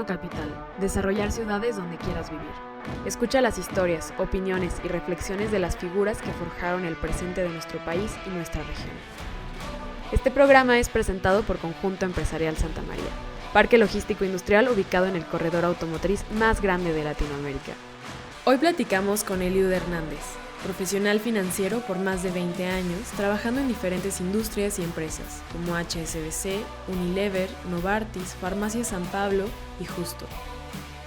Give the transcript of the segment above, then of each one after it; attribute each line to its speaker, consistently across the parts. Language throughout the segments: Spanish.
Speaker 1: Humano Capital, desarrollar ciudades donde quieras vivir. Escucha las historias, opiniones y reflexiones de las figuras que forjaron el presente de nuestro país y nuestra región. Este programa es presentado por Conjunto Empresarial Santa María, parque logístico industrial ubicado en el corredor automotriz más grande de Latinoamérica. Hoy platicamos con Eliud Hernández, profesional financiero por más de 20 años, trabajando en diferentes industrias y empresas, como HSBC, Unilever, Novartis, Farmacia San Pablo y Justo.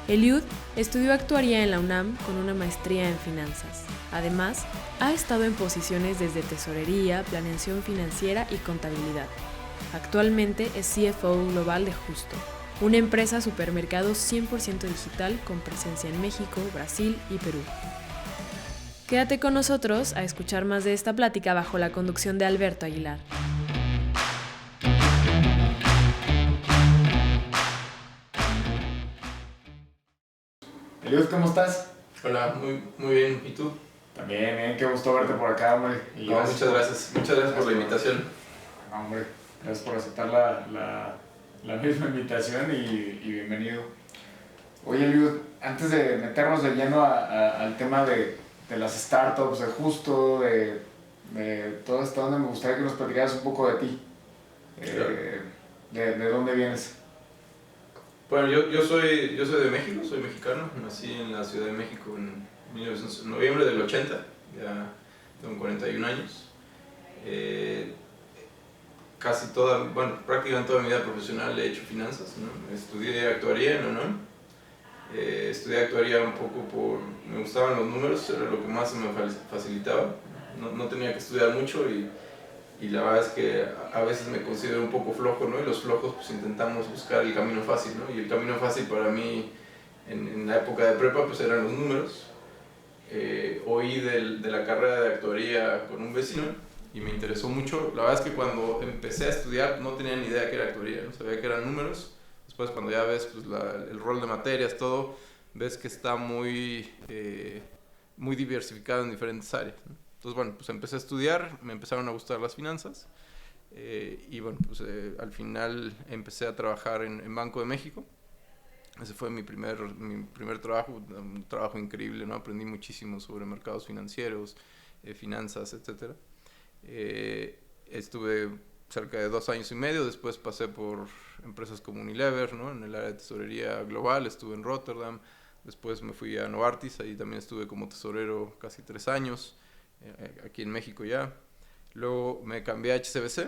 Speaker 1: Eliud estudió actuaría en la UNAM con una maestría en finanzas. Además, ha estado en posiciones desde tesorería, planeación financiera y contabilidad. Actualmente es CFO global de Justo, una empresa supermercado 100% digital con presencia en México, Brasil y Perú. Quédate con nosotros a escuchar más de esta plática bajo la conducción de Alberto Aguilar.
Speaker 2: Eliud, ¿cómo estás?
Speaker 3: Hola, muy bien. ¿Y tú?
Speaker 2: También, qué gusto verte por acá, hombre.
Speaker 3: Y muchas gracias. Muchas gracias por la invitación.
Speaker 2: No, hombre, gracias por aceptar la misma invitación y bienvenido. Oye, Eliud, antes de meternos de lleno al tema de las startups, de Justo, de todo esto, me gustaría que nos platicaras un poco de ti.
Speaker 3: Claro.
Speaker 2: De dónde vienes.
Speaker 3: Bueno, yo soy de México, soy mexicano. Nací en la Ciudad de México en noviembre del 80, ya tengo 41 años. Prácticamente toda mi vida profesional he hecho finanzas, ¿no? Estudié actuaría en la UNAM. Estudié actuaría un poco me gustaban los números, era lo que más se me facilitaba. No tenía que estudiar mucho y la verdad es que a veces me considero un poco flojo, ¿no? Y los flojos pues intentamos buscar el camino fácil, ¿no? Y el camino fácil para mí en la época de prepa pues eran los números. Oí de la carrera de actuaría con un vecino y me interesó mucho. La verdad es que cuando empecé a estudiar no tenía ni idea qué era actuaría, ¿no? Sabía que eran números. Después cuando ya ves pues, el rol de materias, todo, ves que está muy diversificado en diferentes áreas, ¿no? Entonces, bueno, pues empecé a estudiar, me empezaron a gustar las finanzas y bueno, pues al final empecé a trabajar en Banco de México. Ese fue mi primer trabajo, un trabajo increíble, ¿no? Aprendí muchísimo sobre mercados financieros, finanzas, etc. Estuve cerca de 2 años y medio, después pasé por empresas como Unilever, ¿no? En el área de tesorería global, estuve en Rotterdam, después me fui a Novartis, ahí también estuve como tesorero casi 3 años. Aquí en México ya. Luego me cambié a HSBC.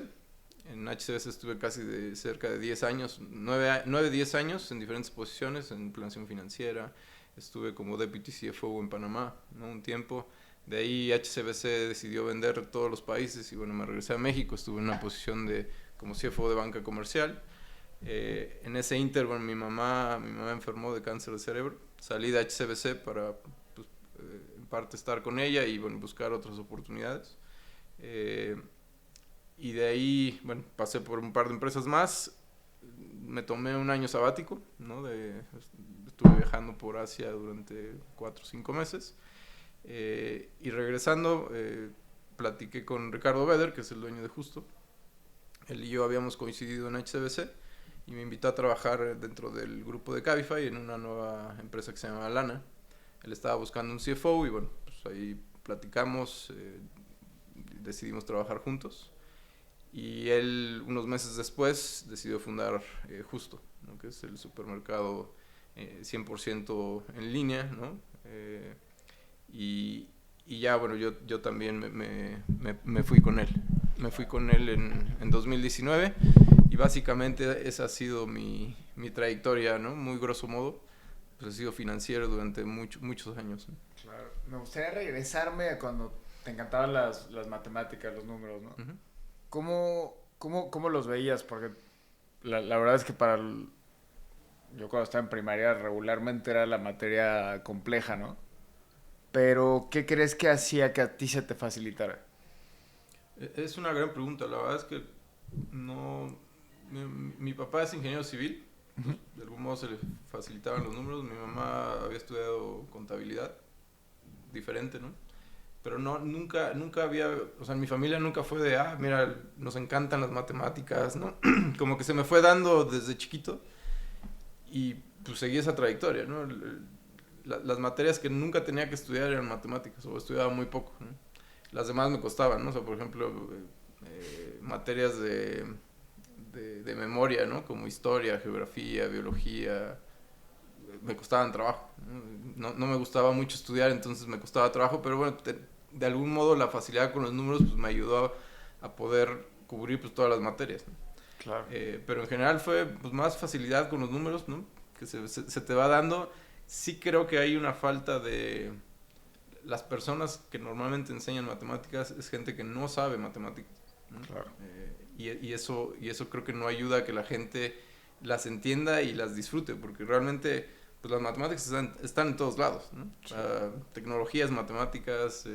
Speaker 3: En HSBC estuve cerca de 10 años, 9-10 años en diferentes posiciones, en planeación financiera. Estuve como Deputy CFO en Panamá, ¿no? Un tiempo. De ahí HSBC decidió vender todos los países y bueno, me regresé a México. Estuve en una posición como CFO de banca comercial. En ese inter, bueno, mi mamá enfermó de cáncer de cerebro. Salí de HSBC para en parte estar con ella y bueno, buscar otras oportunidades. Y de ahí, bueno, pasé por un par de empresas más. Me tomé un año sabático, ¿no? Estuve viajando por Asia durante 4 o 5 meses. Y regresando, platiqué con Ricardo Beder, que es el dueño de Justo. Él y yo habíamos coincidido en HSBC y me invitó a trabajar dentro del grupo de Cabify en una nueva empresa que se llama Lana. Él estaba buscando un CFO y bueno, pues ahí platicamos, decidimos trabajar juntos. Y él, unos meses después, decidió fundar Justo, ¿no? Que es el supermercado 100% en línea, ¿no? Y ya, bueno, yo también me fui con él. Me fui con él en 2019 y básicamente esa ha sido mi trayectoria, ¿no? Muy grosso modo. Pues he sido financiero durante muchos años, ¿no?
Speaker 2: Claro. Me gustaría regresarme a cuando te encantaban las matemáticas, los números, ¿no?
Speaker 3: Uh-huh.
Speaker 2: ¿Cómo los veías? Porque la verdad es que yo cuando estaba en primaria regularmente era la materia compleja, ¿no? Pero, ¿qué crees que hacía que a ti se te facilitara?
Speaker 3: Es una gran pregunta. La verdad es que no... Mi papá es ingeniero civil. Pues, de algún modo se le facilitaban los números. Mi mamá había estudiado contabilidad, diferente, ¿no? Pero nunca había, o sea, en mi familia nunca fue de, mira, nos encantan las matemáticas, ¿no? Como que se me fue dando desde chiquito y pues seguí esa trayectoria, ¿no? Las materias que nunca tenía que estudiar eran matemáticas, o estudiaba muy poco, ¿no? Las demás me costaban, ¿no? O sea, por ejemplo, materias de memoria, ¿no? Como historia, geografía, biología, me costaban trabajo, no me gustaba mucho estudiar, entonces me costaba trabajo, pero bueno, de algún modo la facilidad con los números pues me ayudó a poder cubrir pues todas las materias, ¿no?
Speaker 2: Claro.
Speaker 3: Pero en general fue pues más facilidad con los números, ¿no? Que se te va dando. Sí creo que hay una falta de... Las personas que normalmente enseñan matemáticas es gente que no sabe matemáticas, ¿no?
Speaker 2: Claro.
Speaker 3: Y eso creo que no ayuda a que la gente las entienda y las disfrute, porque realmente pues las matemáticas están en todos lados, ¿no?
Speaker 2: Sí.
Speaker 3: Tecnologías, matemáticas,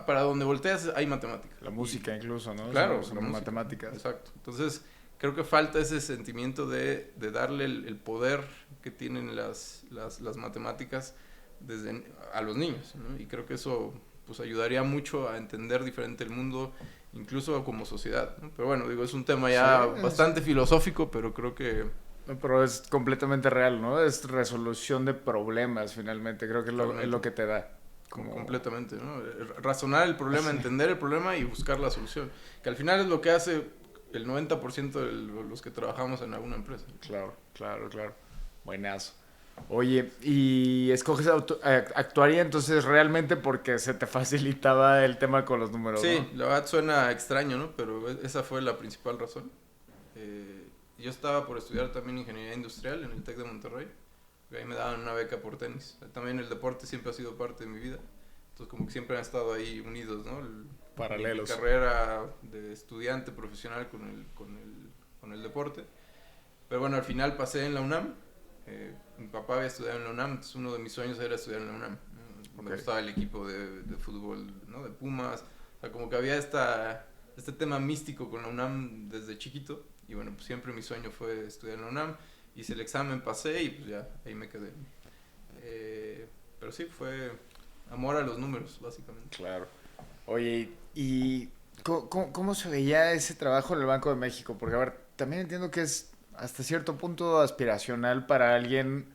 Speaker 3: para donde volteas hay matemáticas.
Speaker 2: La música incluso, ¿no?
Speaker 3: Claro,
Speaker 2: son
Speaker 3: la música,
Speaker 2: matemáticas.
Speaker 3: Exacto. Entonces, creo que falta ese sentimiento de darle el poder que tienen las matemáticas a los niños, ¿no? Y creo que eso pues ayudaría mucho a entender diferente el mundo, incluso como sociedad, ¿no? Pero bueno, digo, es un tema ya bastante filosófico, pero creo que...
Speaker 2: No, pero es completamente real, ¿no? Es resolución de problemas, finalmente. Creo que es lo que te da.
Speaker 3: Completamente, ¿no? Razonar el problema, entender el problema y buscar la solución. Que al final es lo que hace el 90% de los que trabajamos en alguna empresa.
Speaker 2: Claro. Buenazo. Oye, ¿y escoges actuaría entonces realmente porque se te facilitaba el tema con los números,
Speaker 3: Sí,
Speaker 2: ¿no?
Speaker 3: la verdad suena extraño, ¿no? Pero esa fue la principal razón. Yo estaba por estudiar también ingeniería industrial en el TEC de Monterrey. Ahí me daban una beca por tenis. También el deporte siempre ha sido parte de mi vida. Entonces como que siempre han estado ahí unidos, ¿no?
Speaker 2: Paralelos.
Speaker 3: Mi carrera de estudiante profesional con el deporte. Pero bueno, al final pasé en la UNAM. Mi papá había estudiado en la UNAM, entonces uno de mis sueños era estudiar en la UNAM. Me gustaba el equipo de fútbol, ¿no? De Pumas. O sea, como que había este tema místico con la UNAM desde chiquito. Y bueno, pues siempre mi sueño fue estudiar en la UNAM. Hice el examen, pasé y pues ya, ahí me quedé. Pero sí, fue amor a los números, básicamente.
Speaker 2: Claro. Oye, ¿y cómo se veía ese trabajo en el Banco de México? Porque, a ver, también entiendo que es hasta cierto punto aspiracional para alguien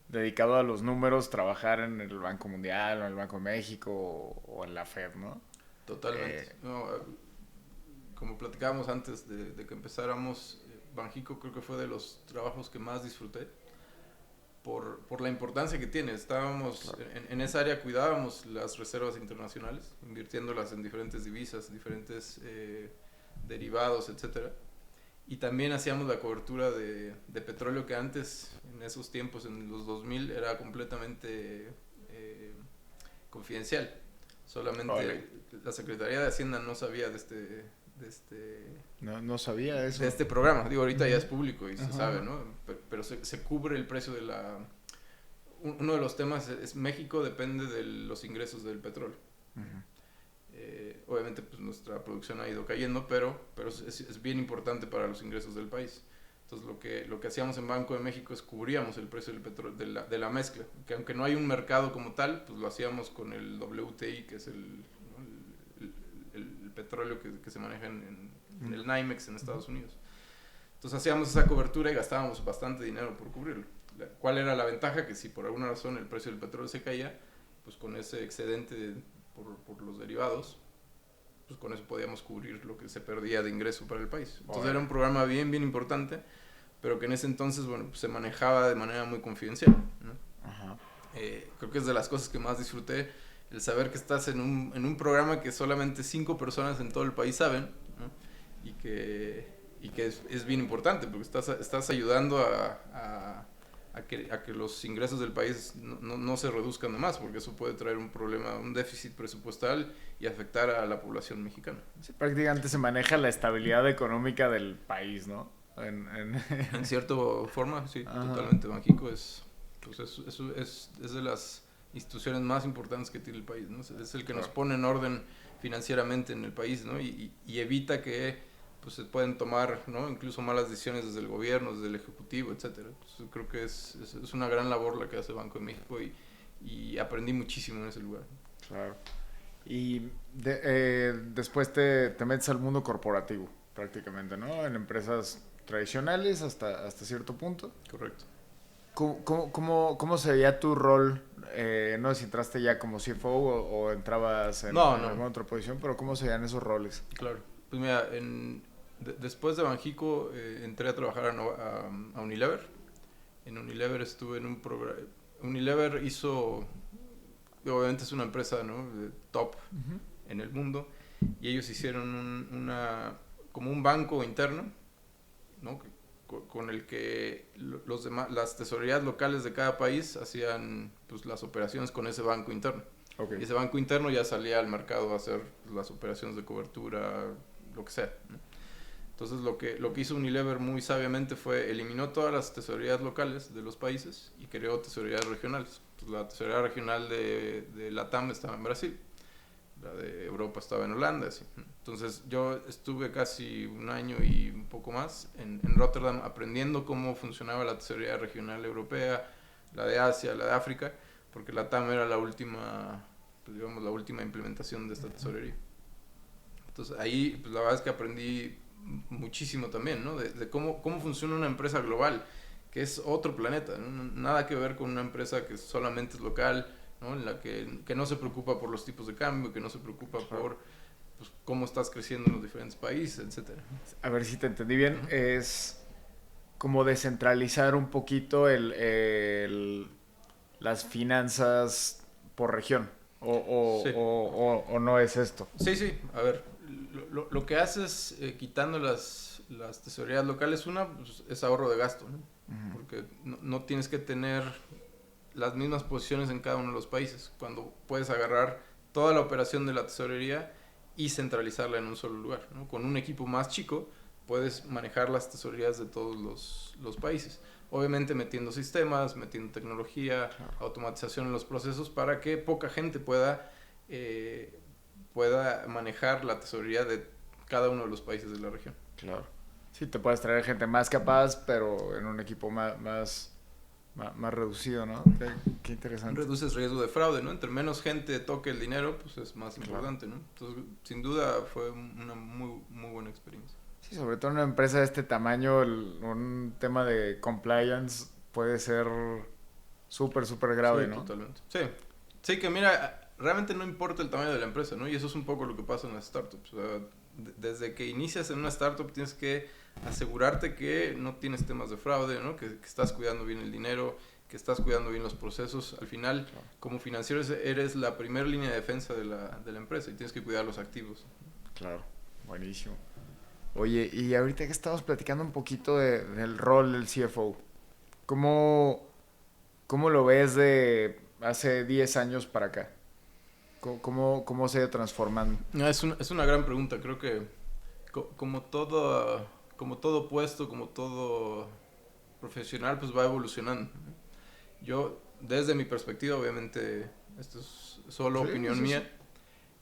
Speaker 2: dedicado a los números trabajar en el Banco Mundial o en el Banco de México o en la Fed, ¿no?
Speaker 3: Totalmente. No, como platicábamos antes de que empezáramos, Banxico creo que fue de los trabajos que más disfruté por la importancia que tiene. Estábamos en esa área, cuidábamos las reservas internacionales, invirtiéndolas en diferentes divisas, diferentes derivados, etcétera. Y también hacíamos la cobertura de petróleo, que antes, en esos tiempos, en los 2000, era completamente confidencial. Solamente la Secretaría de Hacienda no sabía
Speaker 2: No sabía eso.
Speaker 3: de este programa. Digo, ahorita ya es público y se sabe, ¿no? Pero se cubre el precio de la... Uno de los temas es México depende de los ingresos del petróleo. Obviamente pues nuestra producción ha ido cayendo, pero es bien importante para los ingresos del país. Entonces lo que hacíamos en Banco de México es cubríamos el precio del petróleo, de la mezcla, que aunque no hay un mercado como tal, pues lo hacíamos con el WTI, que es el petróleo que se maneja en el NYMEX en Estados Unidos. Entonces hacíamos esa cobertura y gastábamos bastante dinero por cubrirlo. ¿Cuál era la ventaja? Que si por alguna razón el precio del petróleo se caía, pues con ese excedente por los derivados, pues con eso podíamos cubrir lo que se perdía de ingreso para el país. Entonces era un programa bien importante, pero que en ese entonces, bueno, pues se manejaba de manera muy confidencial, ¿no? Creo que es de las cosas que más disfruté, el saber que estás en un programa que solamente 5 personas en todo el país saben, ¿no? Y que es bien importante, porque estás ayudando a que los ingresos del país no se reduzcan de más, porque eso puede traer un problema, un déficit presupuestal y afectar a la población mexicana.
Speaker 2: Sí, prácticamente se maneja la estabilidad económica del país, ¿no?
Speaker 3: En cierta forma, sí, totalmente. Banxico es de las instituciones más importantes que tiene el país, ¿no? Es el que nos pone en orden financieramente en el país, ¿no? Y evita que pues se pueden tomar, ¿no? Incluso malas decisiones desde el gobierno, desde el ejecutivo, etcétera. Entonces, creo que es una gran labor la que hace Banco de México y aprendí muchísimo en ese lugar.
Speaker 2: Claro. Y después te metes al mundo corporativo, prácticamente, ¿no? En empresas tradicionales hasta cierto punto.
Speaker 3: Correcto.
Speaker 2: ¿Cómo se veía tu rol? No sé si entraste ya como CFO o entrabas en alguna otra posición, pero ¿cómo se veían esos roles?
Speaker 3: Claro. Pues mira, después de Banxico entré a trabajar a Unilever. En Unilever estuve en un programa. Unilever hizo, obviamente es una empresa, ¿no?, de top en el mundo, y ellos hicieron como un banco interno, ¿no?, con el que las tesorerías locales de cada país hacían pues las operaciones con ese banco interno. Okay. Y ese banco interno ya salía al mercado a hacer las operaciones de cobertura, lo que sea, ¿no? Entonces lo que hizo Unilever muy sabiamente fue eliminó todas las tesorerías locales de los países y creó tesorerías regionales. Entonces, la tesorería regional de LATAM estaba en Brasil, la de Europa estaba en Holanda, así. Entonces yo estuve casi un año y un poco más en Rotterdam aprendiendo cómo funcionaba la tesorería regional europea, la de Asia, la de África, porque LATAM era la última, pues digamos, la última implementación de esta tesorería. Entonces ahí pues la verdad es que aprendí muchísimo también, ¿no? De cómo funciona una empresa global, que es otro planeta, ¿no? Nada que ver con una empresa que solamente es local, ¿no?, en la que no se preocupa por los tipos de cambio, que no se preocupa por pues, cómo estás creciendo en los diferentes países, etcétera.
Speaker 2: A ver si te entendí bien, es como descentralizar un poquito las finanzas por región, sí. o no es esto.
Speaker 3: Sí, a ver, lo que haces quitando las tesorerías locales, pues, es ahorro de gasto, ¿no? Porque no tienes que tener las mismas posiciones en cada uno de los países, cuando puedes agarrar toda la operación de la tesorería y centralizarla en un solo lugar, ¿no? Con un equipo más chico puedes manejar las tesorerías de todos los países, obviamente metiendo sistemas, metiendo tecnología, claro, automatización en los procesos para que poca gente pueda manejar la tesorería de cada uno de los países de la región.
Speaker 2: Claro. Sí, te puedes traer gente más capaz, pero en un equipo más reducido, ¿no? Qué interesante.
Speaker 3: Reduces riesgo de fraude, ¿no? Entre menos gente toque el dinero, pues es más importante, ¿no? Entonces, sin duda fue una muy, muy buena experiencia.
Speaker 2: Sí, sobre todo en una empresa de este tamaño, un tema de compliance puede ser súper grave,
Speaker 3: sí,
Speaker 2: ¿no?
Speaker 3: Totalmente. Sí, que mira, realmente no importa el tamaño de la empresa, ¿no? Y eso es un poco lo que pasa en las startups. O sea, desde que inicias en una startup tienes que asegurarte que no tienes temas de fraude, ¿no? Que estás cuidando bien el dinero, que estás cuidando bien los procesos. Al final, claro, como financiero eres la primera línea de defensa de la empresa y tienes que cuidar los activos.
Speaker 2: Claro, buenísimo. Oye, y ahorita que estamos platicando un poquito del rol del CFO, ¿cómo lo ves de hace 10 años para acá? ¿Cómo se ha ido transformando?
Speaker 3: Es una gran pregunta. Creo que como todo puesto, como todo profesional, pues va evolucionando. Yo, desde mi perspectiva, obviamente, esto es solo opinión mía.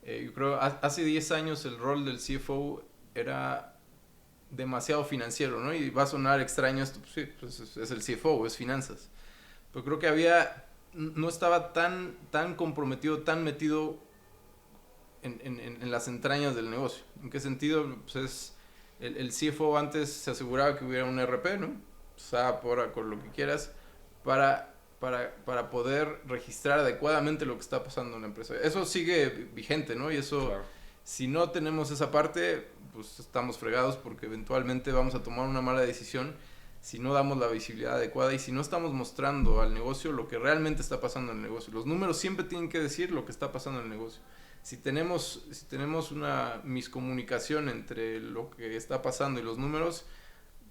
Speaker 3: Yo creo hace 10 años el rol del CFO era demasiado financiero, ¿no? Y va a sonar extraño esto, pues sí, pues es el CFO, es finanzas. Pero creo que no estaba tan comprometido, tan metido en las entrañas del negocio. ¿En qué sentido? Pues el CFO antes se aseguraba que hubiera un ERP, ¿no? SAP, Oracle, lo que quieras, para poder registrar adecuadamente lo que está pasando en la empresa. Eso sigue vigente, ¿no? Y eso, claro, si no tenemos esa parte, pues estamos fregados porque eventualmente vamos a tomar una mala decisión si no damos la visibilidad adecuada y si no estamos mostrando al negocio lo que realmente está pasando en el negocio. Los números siempre tienen que decir lo que está pasando en el negocio. Si tenemos una miscomunicación entre lo que está pasando y los números,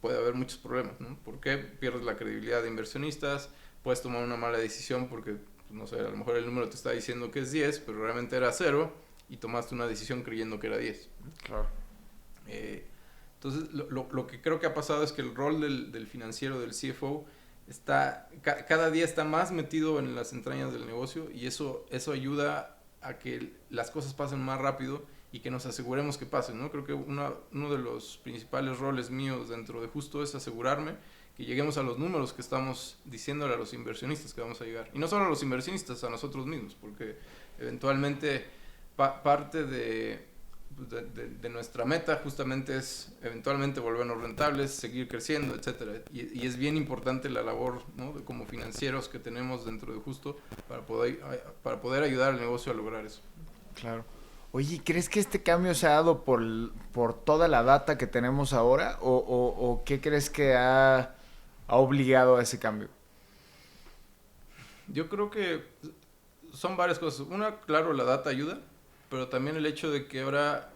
Speaker 3: puede haber muchos problemas, ¿no? Porque pierdes la credibilidad de inversionistas, puedes tomar una mala decisión porque, pues, no sé, a lo mejor el número te está diciendo que es 10, pero realmente era 0 y tomaste una decisión creyendo que era 10.
Speaker 2: Claro.
Speaker 3: Entonces, lo que creo que ha pasado es que el rol del financiero, del CFO, cada día está más metido en las entrañas del negocio y eso ayuda a que las cosas pasen más rápido y que nos aseguremos que pasen, ¿no? Creo que uno de los principales roles míos dentro de justo es asegurarme que lleguemos a los números que estamos diciéndole a los inversionistas que vamos a llegar. Y no solo a los inversionistas, a nosotros mismos, porque eventualmente parte de de nuestra meta justamente es eventualmente volvernos rentables, seguir creciendo, etcétera. Y es bien importante la labor, ¿no?, como financieros que tenemos dentro de Justo para poder ayudar al negocio a lograr eso.
Speaker 2: Claro. Oye, ¿crees que este cambio se ha dado por toda la data que tenemos ahora? ¿O qué crees que ha obligado a ese cambio?
Speaker 3: Yo creo que son varias cosas. Una, claro, la data ayuda, pero también el hecho de que ahora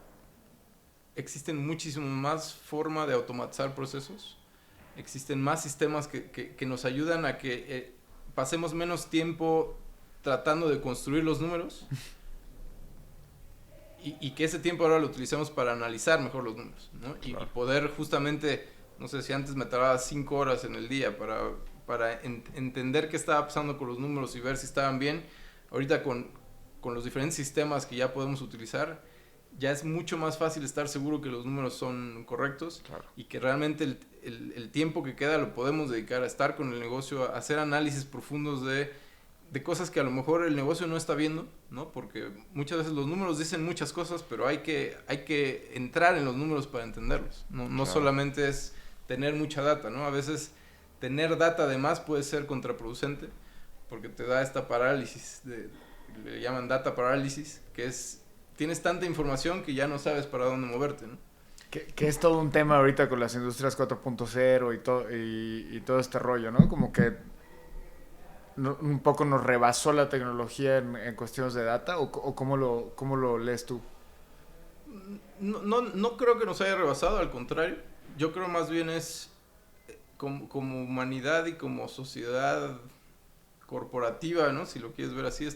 Speaker 3: existen muchísimo más forma de automatizar procesos, existen más sistemas que nos ayudan a que pasemos menos tiempo tratando de construir los números y que ese tiempo ahora lo utilicemos para analizar mejor los números, ¿no? Y poder justamente, no sé, si antes me tardaba 5 horas en el día para entender qué estaba pasando con los números y ver si estaban bien, ahorita con los diferentes sistemas que ya podemos utilizar, ya es mucho más fácil estar seguro que los números son correctos. Claro. Y que realmente el tiempo que queda lo podemos dedicar a estar con el negocio, a hacer análisis profundos de cosas que a lo mejor el negocio no está viendo, ¿no? Porque muchas veces los números dicen muchas cosas, pero hay que entrar en los números para entenderlos. No claro. Solamente es tener mucha data, ¿no? A veces tener data de más puede ser contraproducente, porque te da esta parálisis, le llaman data parálisis, que es, tienes tanta información que ya no sabes para dónde moverte, ¿no?
Speaker 2: Que es todo un tema ahorita con las industrias 4.0 y todo este rollo, ¿no? Como que un poco nos rebasó la tecnología en cuestiones de data, o ¿cómo lo lees tú?
Speaker 3: No creo que nos haya rebasado, al contrario. Yo creo más bien es como humanidad y como sociedad corporativa, ¿no? Si lo quieres ver así,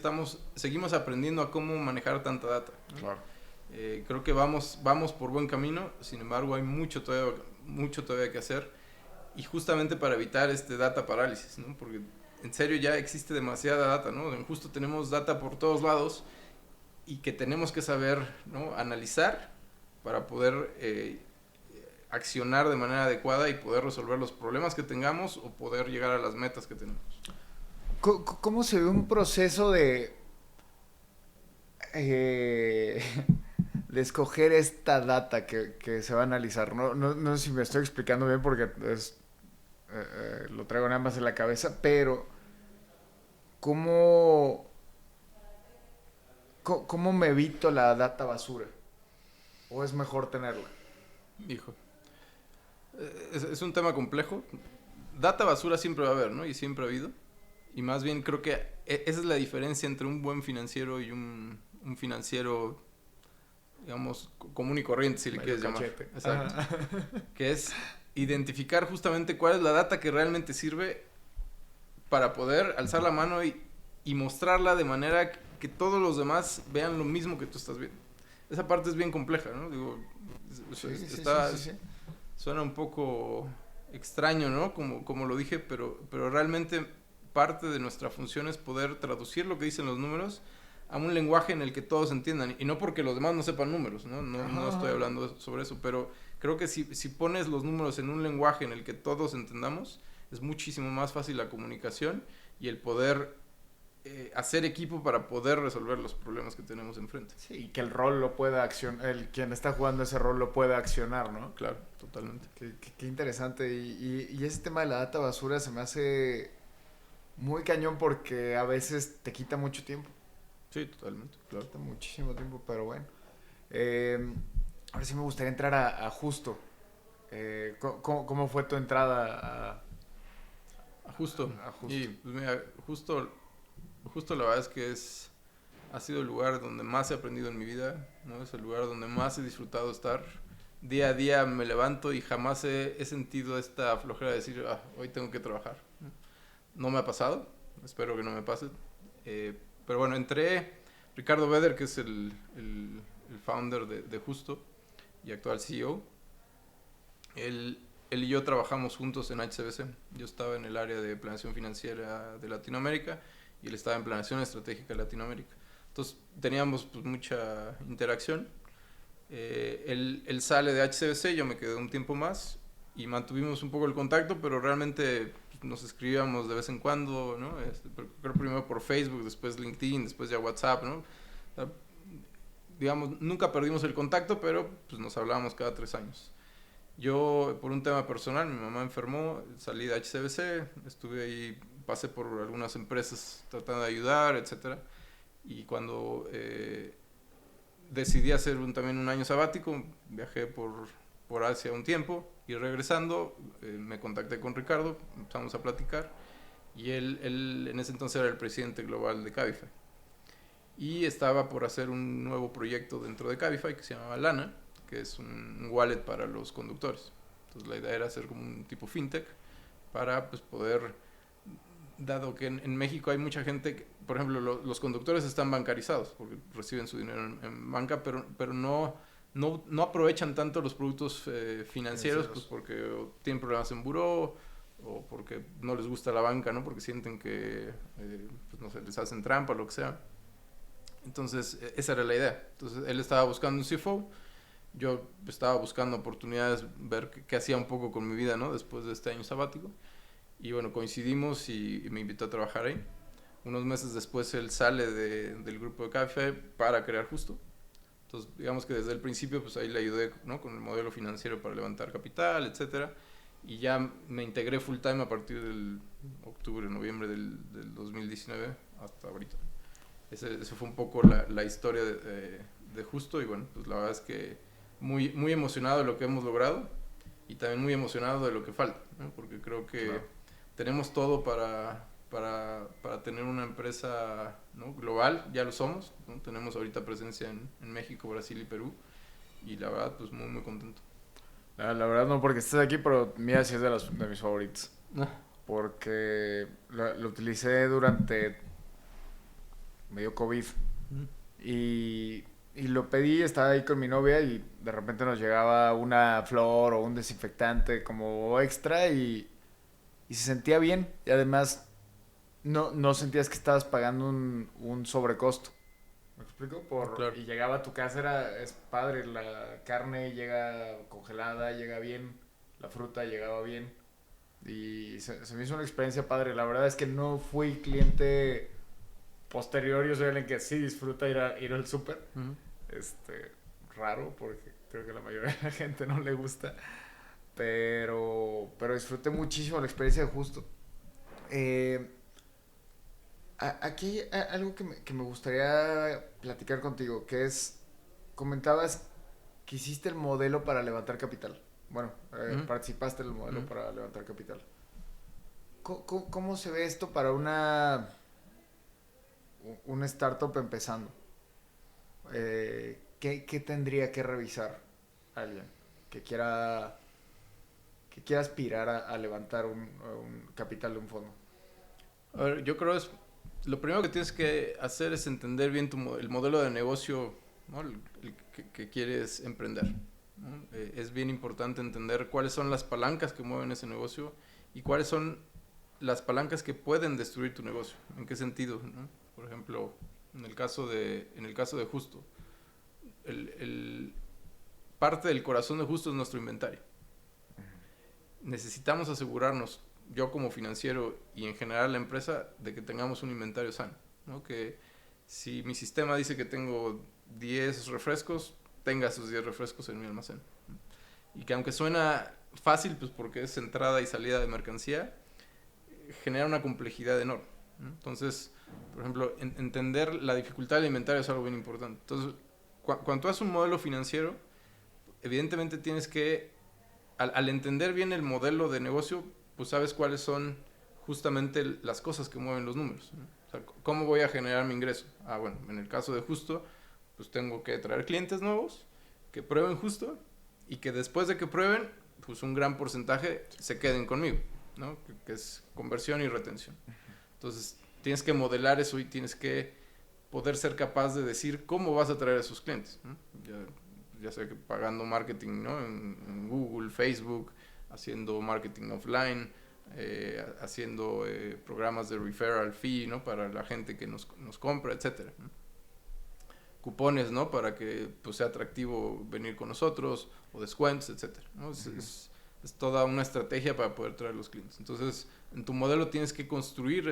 Speaker 3: seguimos aprendiendo a cómo manejar tanta data, ¿no? Claro. Creo que vamos por buen camino, sin embargo hay mucho todavía que hacer, y justamente para evitar este data parálisis, ¿no? Porque en serio ya existe demasiada data, ¿no? Justo tenemos data por todos lados y que tenemos que saber, ¿no?, analizar para poder accionar de manera adecuada y poder resolver los problemas que tengamos o poder llegar a las metas que tenemos.
Speaker 2: ¿Cómo se ve un proceso de escoger esta data que se va a analizar? No sé si me estoy explicando bien porque lo traigo nada más en la cabeza, pero ¿cómo me evito la data basura? ¿O es mejor tenerla?
Speaker 3: Hijo, es un tema complejo. Data basura siempre va a haber, ¿no? Y siempre ha habido. Y más bien creo que esa es la diferencia entre un buen financiero y un financiero, digamos, común y corriente, si le quieres llamar. Exacto. Que es identificar justamente cuál es la data que realmente sirve para poder alzar la mano y mostrarla de manera que todos los demás vean lo mismo que tú estás viendo. Esa parte es bien compleja, ¿no? Digo, sí. Suena un poco extraño, ¿no? Como lo dije, pero realmente parte de nuestra función es poder traducir lo que dicen los números a un lenguaje en el que todos entiendan, y no porque los demás no sepan números, no estoy hablando sobre eso, pero creo que si pones los números en un lenguaje en el que todos entendamos, es muchísimo más fácil la comunicación y el poder hacer equipo para poder resolver los problemas que tenemos enfrente.
Speaker 2: Sí, y que el rol lo pueda accionar, quien está jugando ese rol lo pueda accionar, ¿no?
Speaker 3: Claro, totalmente.
Speaker 2: Qué interesante, y ese tema de la data basura se me hace muy cañón porque a veces te quita mucho tiempo.
Speaker 3: Sí, totalmente, claro.
Speaker 2: Quita muchísimo tiempo, pero bueno. Ahora sí me gustaría entrar a Justo. ¿Cómo fue tu entrada
Speaker 3: a Justo? Y pues mira, Justo la verdad es que ha sido el lugar donde más he aprendido en mi vida, ¿no? Es el lugar donde más he disfrutado estar. Día a día me levanto y jamás he sentido esta flojera de decir, hoy tengo que trabajar. No me ha pasado, espero que no me pase. Pero bueno, Ricardo Beder, que es el founder de Justo y actual CEO, él y yo trabajamos juntos en HSBC. Yo estaba en el área de planeación financiera de Latinoamérica y él estaba en planeación estratégica de Latinoamérica. Entonces teníamos pues mucha interacción. Él sale de HSBC, yo me quedé un tiempo más y mantuvimos un poco el contacto, pero realmente nos escribíamos de vez en cuando, ¿no? Creo primero por Facebook, después LinkedIn, después ya WhatsApp, ¿no? digamos, nunca perdimos el contacto, pero pues nos hablábamos cada 3 años. Yo, por un tema personal, mi mamá enfermó, salí de HCBC, estuve ahí, pasé por algunas empresas tratando de ayudar, etcétera. Y cuando decidí hacer también un año sabático, viajé por Asia un tiempo y regresando me contacté con Ricardo, empezamos a platicar y él en ese entonces era el presidente global de Cabify. Y estaba por hacer un nuevo proyecto dentro de Cabify que se llamaba Lana, que es un wallet para los conductores. Entonces la idea era hacer como un tipo fintech para pues, poder, dado que en México hay mucha gente, por ejemplo, los conductores están bancarizados porque reciben su dinero en banca, pero no aprovechan tanto los productos financieros pues porque o tienen problemas en buró o porque no les gusta la banca, ¿no? Porque sienten que pues, no sé, les hacen trampa o lo que sea. Entonces, esa era la idea. Entonces, él estaba buscando un CFO. Yo estaba buscando oportunidades, ver qué hacía un poco con mi vida, ¿no? Después de este año sabático. Y bueno, coincidimos y me invitó a trabajar ahí. Unos meses después él sale del grupo de Cabify para crear Justo. Entonces, digamos que desde el principio, pues ahí le ayudé, ¿no? Con el modelo financiero para levantar capital, etcétera. Y ya me integré full time a partir del octubre, noviembre del 2019 hasta ahorita. Ese fue un poco la historia de Justo y bueno, pues la verdad es que muy emocionado de lo que hemos logrado y también muy emocionado de lo que falta, ¿no? Porque creo que claro, tenemos todo para tener una empresa, ¿no? Global, ya lo somos, ¿no? Tenemos ahorita presencia en México, Brasil y Perú y la verdad pues muy contento.
Speaker 2: La verdad no porque estés aquí, pero mira sí es de mis favoritos. Porque lo utilicé durante medio COVID y lo pedí, estaba ahí con mi novia y de repente nos llegaba una flor o un desinfectante como extra y se sentía bien y además no sentías que estabas pagando un sobrecosto. ¿Me explico?
Speaker 3: Claro.
Speaker 2: Y llegaba a tu casa, es padre, la carne llega congelada, llega bien, la fruta llegaba bien y se me hizo una experiencia padre. La verdad es que no fui cliente posterior, yo soy alguien que sí disfruta ir al súper. Raro porque creo que a la mayoría de la gente no le gusta, pero disfruté muchísimo la experiencia de Justo. Aquí hay algo que me gustaría platicar contigo, que es, comentabas que hiciste el modelo para levantar capital. Bueno, participaste en el modelo para levantar capital. ¿Cómo se ve esto para una startup empezando? ¿Qué tendría que revisar alguien que quiera aspirar a levantar un capital de un fondo?
Speaker 3: A ver, yo creo es lo primero que tienes que hacer es entender bien el modelo de negocio, ¿no? el que quieres emprender, ¿no? Es bien importante entender cuáles son las palancas que mueven ese negocio y cuáles son las palancas que pueden destruir tu negocio. ¿En qué sentido, no? Por ejemplo, en el caso de Justo, parte del corazón de Justo es nuestro inventario. Necesitamos asegurarnos, yo como financiero y en general la empresa, de que tengamos un inventario sano, ¿no? Que si mi sistema dice que tengo 10 refrescos, tenga esos 10 refrescos en mi almacén. Y que aunque suena fácil, pues porque es entrada y salida de mercancía, genera una complejidad enorme, ¿no? Entonces, por ejemplo, entender la dificultad del inventario es algo bien importante. Entonces, cuando tú haces un modelo financiero, evidentemente tienes que, al entender bien el modelo de negocio, pues sabes cuáles son justamente las cosas que mueven los números, ¿no? O sea, ¿cómo voy a generar mi ingreso? Bueno, en el caso de Justo, pues tengo que traer clientes nuevos que prueben Justo y que después de que prueben, pues un gran porcentaje se queden conmigo, ¿no? Que es conversión y retención. Entonces, tienes que modelar eso y tienes que poder ser capaz de decir cómo vas a traer a esos clientes, ¿no? Ya sea que pagando marketing, ¿no? En Google, Facebook, haciendo marketing offline, haciendo programas de referral fee, ¿no? Para la gente que nos compra, etcétera, ¿no? Cupones, ¿no? Para que pues, sea atractivo venir con nosotros, o descuentos, etcétera, ¿no? Es toda una estrategia para poder traer los clientes. Entonces, en tu modelo tienes que construir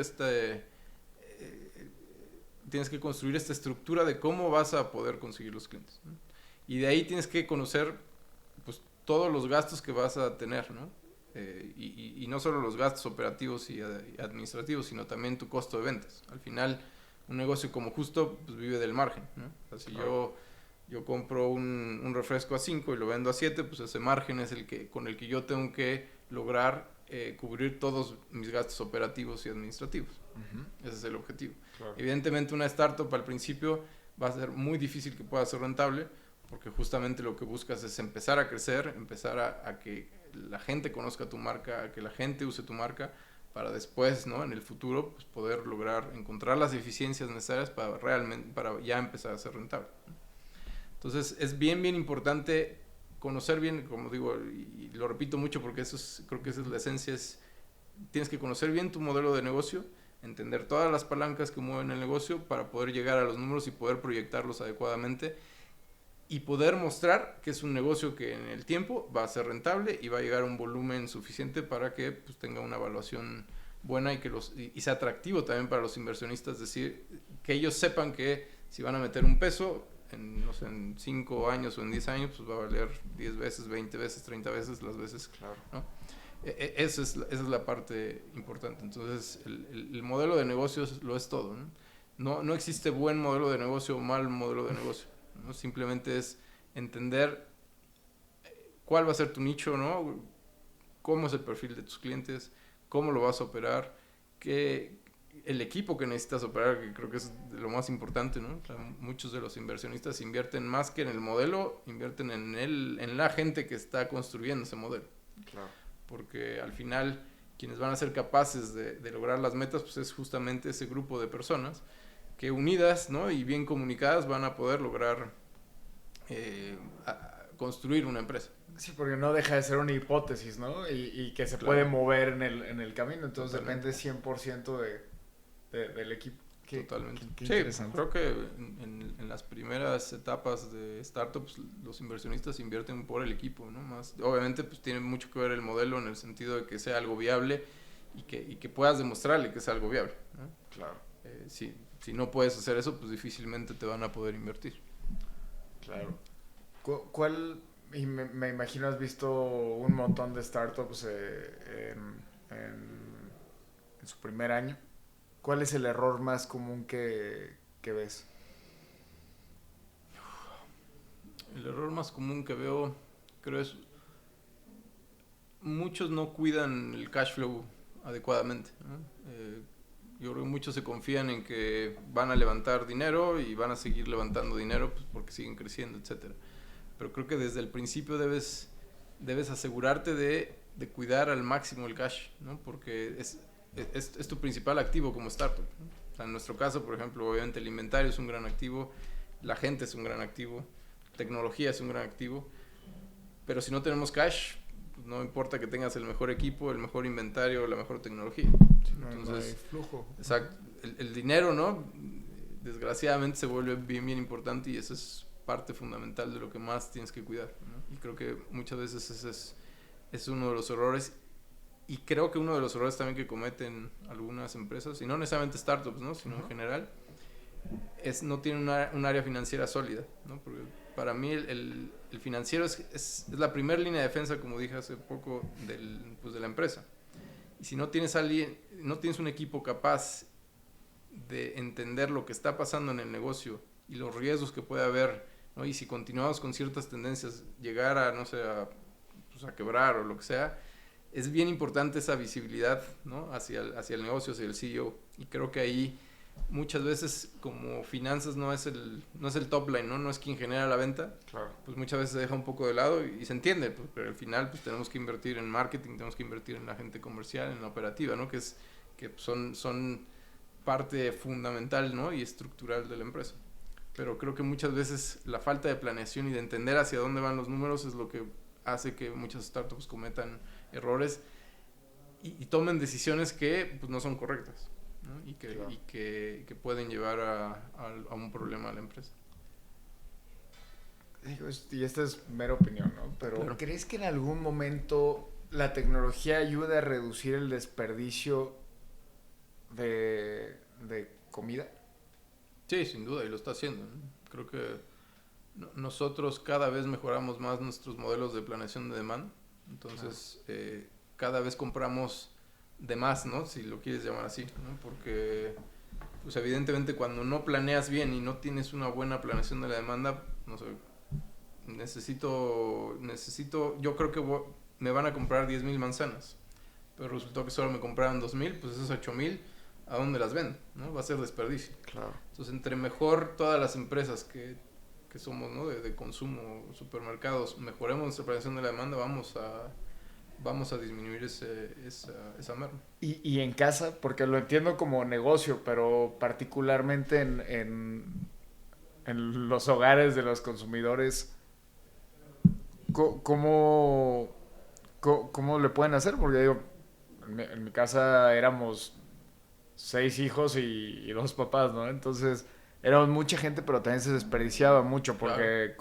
Speaker 3: tienes que construir esta estructura de cómo vas a poder conseguir los clientes, ¿no? Y de ahí tienes que conocer pues todos los gastos que vas a tener, ¿no? Y no solo los gastos operativos y administrativos, sino también tu costo de ventas. Al final, un negocio como Justo pues vive del margen, ¿no? O sea, si yo compro un refresco a 5 y lo vendo a 7, pues ese margen es con el que yo tengo que lograr cubrir todos mis gastos operativos y administrativos. Uh-huh. Ese es el objetivo. Claro. Evidentemente una startup al principio va a ser muy difícil que pueda ser rentable, porque justamente lo que buscas es empezar a crecer, empezar a que la gente conozca tu marca, a que la gente use tu marca, para después, ¿no? En el futuro, pues poder lograr encontrar las eficiencias necesarias para ya empezar a ser rentable. Entonces es bien importante conocer bien, como digo, y lo repito mucho porque creo que esa es la esencia, tienes que conocer bien tu modelo de negocio, entender todas las palancas que mueven el negocio para poder llegar a los números y poder proyectarlos adecuadamente y poder mostrar que es un negocio que en el tiempo va a ser rentable y va a llegar a un volumen suficiente para que pues, tenga una evaluación buena y sea atractivo también para los inversionistas, es decir, que ellos sepan que si van a meter un peso en 5 años o en 10 años, pues va a valer 10 veces, 20 veces, 30 veces, las veces, claro, ¿no? Esa es la parte importante. Entonces, el modelo de negocios lo es todo, ¿no? No existe buen modelo de negocio o mal modelo de negocio, ¿no? Simplemente es entender cuál va a ser tu nicho, ¿no? Cómo es el perfil de tus clientes, cómo lo vas a operar, el equipo que necesitas operar, que creo que es lo más importante, ¿no? O sea, muchos de los inversionistas invierten más que en el modelo, invierten en la gente que está construyendo ese modelo. Claro. Porque al final quienes van a ser capaces de lograr las metas, pues es justamente ese grupo de personas que unidas, ¿no? Y bien comunicadas van a poder lograr construir una empresa.
Speaker 2: Sí, porque no deja de ser una hipótesis, ¿no? Y que se puede mover en el camino, entonces depende 100% del equipo.
Speaker 3: Totalmente.
Speaker 2: Qué
Speaker 3: sí,
Speaker 2: interesante.
Speaker 3: Creo que en las primeras etapas de startups los inversionistas invierten por el equipo, ¿no? Más, obviamente pues tiene mucho que ver el modelo en el sentido de que sea algo viable y que puedas demostrarle que es algo viable, ¿no?
Speaker 2: Claro.
Speaker 3: Si no puedes hacer eso, pues difícilmente te van a poder invertir.
Speaker 2: Claro. ¿Cuál, y me imagino has visto un montón de startups en su primer año? ¿Cuál es el error más común que ves?
Speaker 3: El error más común que veo, creo es muchos no cuidan el cash flow adecuadamente, ¿no? Yo creo que muchos se confían en que van a levantar dinero y van a seguir levantando dinero pues, porque siguen creciendo, etcétera. Pero creo que desde el principio debes asegurarte de cuidar al máximo el cash, ¿no? Porque es tu principal activo como startup, ¿no? O sea, en nuestro caso, por ejemplo, obviamente el inventario es un gran activo, la gente es un gran activo, tecnología es un gran activo, pero si no tenemos cash, pues no importa que tengas el mejor equipo, el mejor inventario, la mejor tecnología. Entonces,
Speaker 2: no hay flujo.
Speaker 3: Exacto. El dinero, ¿no? Desgraciadamente se vuelve bien importante y eso es parte fundamental de lo que más tienes que cuidar, ¿no? Y creo que muchas veces ese es uno de los errores. Y creo que uno de los errores también que cometen algunas empresas, y no necesariamente startups, ¿no? Sino en general, no tienen un área financiera sólida, ¿no? Porque para mí el financiero es la primera línea de defensa, como dije hace poco, de la empresa. Y si no tienes un equipo capaz de entender lo que está pasando en el negocio y los riesgos que puede haber, ¿no? Y si continuamos con ciertas tendencias, llegar a, no sé, a quebrar o lo que sea, es bien importante esa visibilidad, ¿no? hacia el negocio, hacia el CEO. Y creo que ahí muchas veces como finanzas no es el top line, ¿no? No es quien genera la venta. Claro. Pues muchas veces se deja un poco de lado y se entiende, pues, pero al final pues tenemos que invertir en marketing, tenemos que invertir en la gente comercial, en la operativa, ¿no? Que son parte fundamental, ¿no? Y estructural de la empresa. Pero creo que muchas veces la falta de planeación y de entender hacia dónde van los números es lo que hace que muchas startups cometan errores y tomen decisiones que pues, no son correctas, ¿no? Y que pueden llevar a un problema a la empresa.
Speaker 2: Y esta es mera opinión, ¿no? Pero claro. ¿Crees que en algún momento la tecnología ayuda a reducir el desperdicio de comida?
Speaker 3: Sí, sin duda, y lo está haciendo, ¿no? Creo que nosotros cada vez mejoramos más nuestros modelos de planeación de demanda. Entonces, cada vez compramos de más, ¿no? Si lo quieres llamar así, ¿no? Porque, pues evidentemente cuando no planeas bien y no tienes una buena planeación de la demanda, no sé, yo creo que me van a comprar 10,000 manzanas, pero resultó que solo me compraron 2,000, pues esos 8,000, ¿a dónde las venden? ¿No? Va a ser desperdicio.
Speaker 2: Claro.
Speaker 3: Entonces, entre mejor todas las empresas que somos, ¿no? de consumo, supermercados, mejoremos nuestra planeación de la demanda, vamos a disminuir esa merma.
Speaker 2: Y en casa, porque lo entiendo como negocio, pero particularmente en los hogares de los consumidores, ¿cómo le pueden hacer? Porque digo, en mi casa éramos 6 hijos y 2 papás, ¿no? Entonces éramos mucha gente, pero también se desperdiciaba mucho porque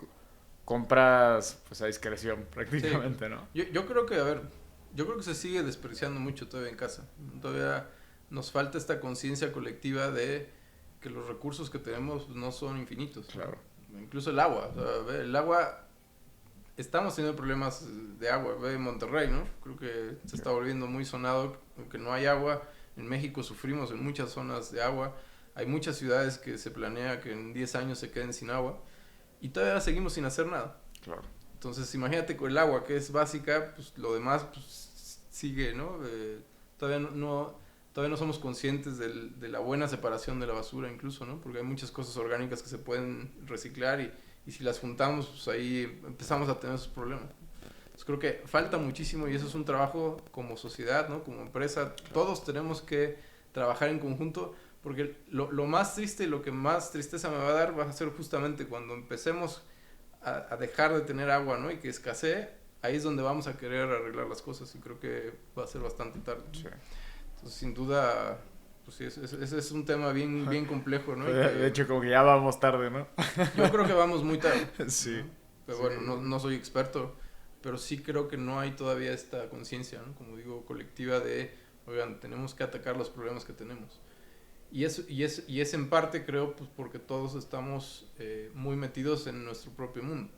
Speaker 2: compras pues a discreción prácticamente, ¿no?
Speaker 3: Yo creo que, yo creo que se sigue desperdiciando mucho todavía en casa. Todavía nos falta esta conciencia colectiva de que los recursos que tenemos no son infinitos.
Speaker 2: Claro.
Speaker 3: Incluso el agua. O sea, el agua, estamos teniendo problemas de agua. Ve Monterrey, ¿no? Creo que se está volviendo muy sonado que no hay agua. En México sufrimos en muchas zonas de agua. Hay muchas ciudades que se planea que en 10 años se queden sin agua. Y todavía seguimos sin hacer nada.
Speaker 2: Claro.
Speaker 3: Entonces, imagínate con el agua, que es básica, pues lo demás pues, sigue, ¿no? Todavía no somos conscientes de la buena separación de la basura incluso, ¿no? Porque hay muchas cosas orgánicas que se pueden reciclar y si las juntamos, pues ahí empezamos a tener esos problemas. Entonces, creo que falta muchísimo y eso es un trabajo como sociedad, ¿no? Como empresa. Todos tenemos que trabajar en conjunto porque lo más triste, lo que más tristeza me va a dar va a ser justamente cuando empecemos a dejar de tener agua, ¿no? Y que escasee, ahí es donde vamos a querer arreglar las cosas y creo que va a ser bastante tarde.
Speaker 2: Sí.
Speaker 3: Entonces, sin duda, pues sí, ese es un tema bien complejo, ¿no?
Speaker 2: De hecho, como que ya vamos tarde, ¿no?
Speaker 3: Yo creo que vamos muy tarde.
Speaker 2: Sí.
Speaker 3: ¿No? Pero
Speaker 2: sí.
Speaker 3: bueno, no soy experto, pero sí creo que no hay todavía esta conciencia, ¿no? Como digo, colectiva de, oigan, tenemos que atacar los problemas que tenemos. Y es en parte, creo, pues porque todos estamos muy metidos en nuestro propio mundo.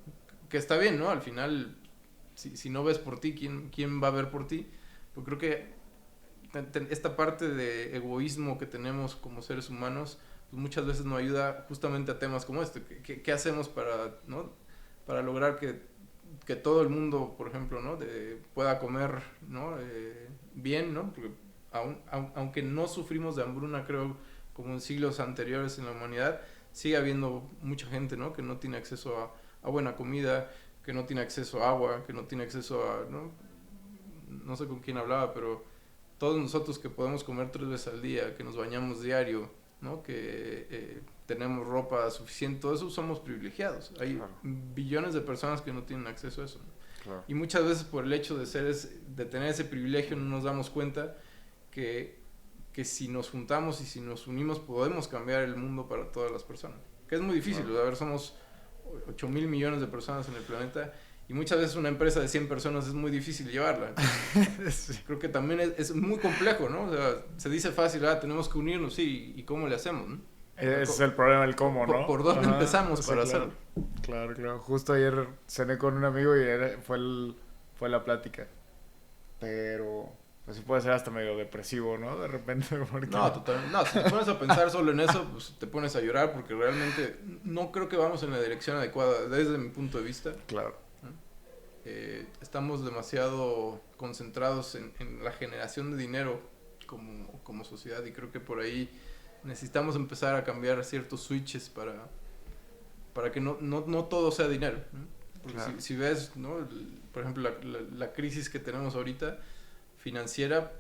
Speaker 3: Que está bien, ¿no? Al final, si no ves por ti, ¿quién va a ver por ti? Pues creo que esta parte de egoísmo que tenemos como seres humanos, pues muchas veces nos ayuda justamente a temas como este. ¿Qué hacemos para lograr que todo el mundo, por ejemplo, ¿no? pueda comer, ¿no? Bien, ¿no? Porque aunque no sufrimos de hambruna, creo, como en siglos anteriores en la humanidad, sigue habiendo mucha gente, ¿no? Que no tiene acceso a buena comida, que no tiene acceso a agua, que no tiene acceso a, no sé con quién hablaba, pero todos nosotros que podemos comer 3 veces al día, que nos bañamos diario, ¿no? Que tenemos ropa suficiente, todo eso somos privilegiados. Hay billones de personas que no tienen acceso a eso, ¿no?
Speaker 2: Claro.
Speaker 3: Y muchas veces por el hecho de tener ese privilegio no nos damos cuenta que si nos juntamos y si nos unimos podemos cambiar el mundo para todas las personas. Que es muy difícil,
Speaker 2: Claro.
Speaker 3: a ver, somos 8,000 millones de personas en el planeta y muchas veces una empresa de 100 personas es muy difícil llevarla. Sí. Creo que también es muy complejo, ¿no? O sea, se dice fácil, tenemos que unirnos, sí, ¿y cómo le hacemos, no?
Speaker 2: Ese es el problema del cómo, ¿no?
Speaker 3: ¿Por dónde empezamos para hacerlo?
Speaker 2: Claro. Justo ayer cené con un amigo y fue la plática. Pero pues sí puede ser hasta medio depresivo, ¿no? De repente. Porque...
Speaker 3: No, totalmente. No, si te pones a pensar solo en eso, pues te pones a llorar porque realmente no creo que vamos en la dirección adecuada desde mi punto de vista.
Speaker 2: Claro.
Speaker 3: Estamos demasiado concentrados en la generación de dinero como sociedad y creo que por ahí necesitamos empezar a cambiar ciertos switches para que no todo sea dinero, ¿no? Porque
Speaker 2: claro.
Speaker 3: si ves, ¿no? Por ejemplo, la crisis que tenemos ahorita financiera,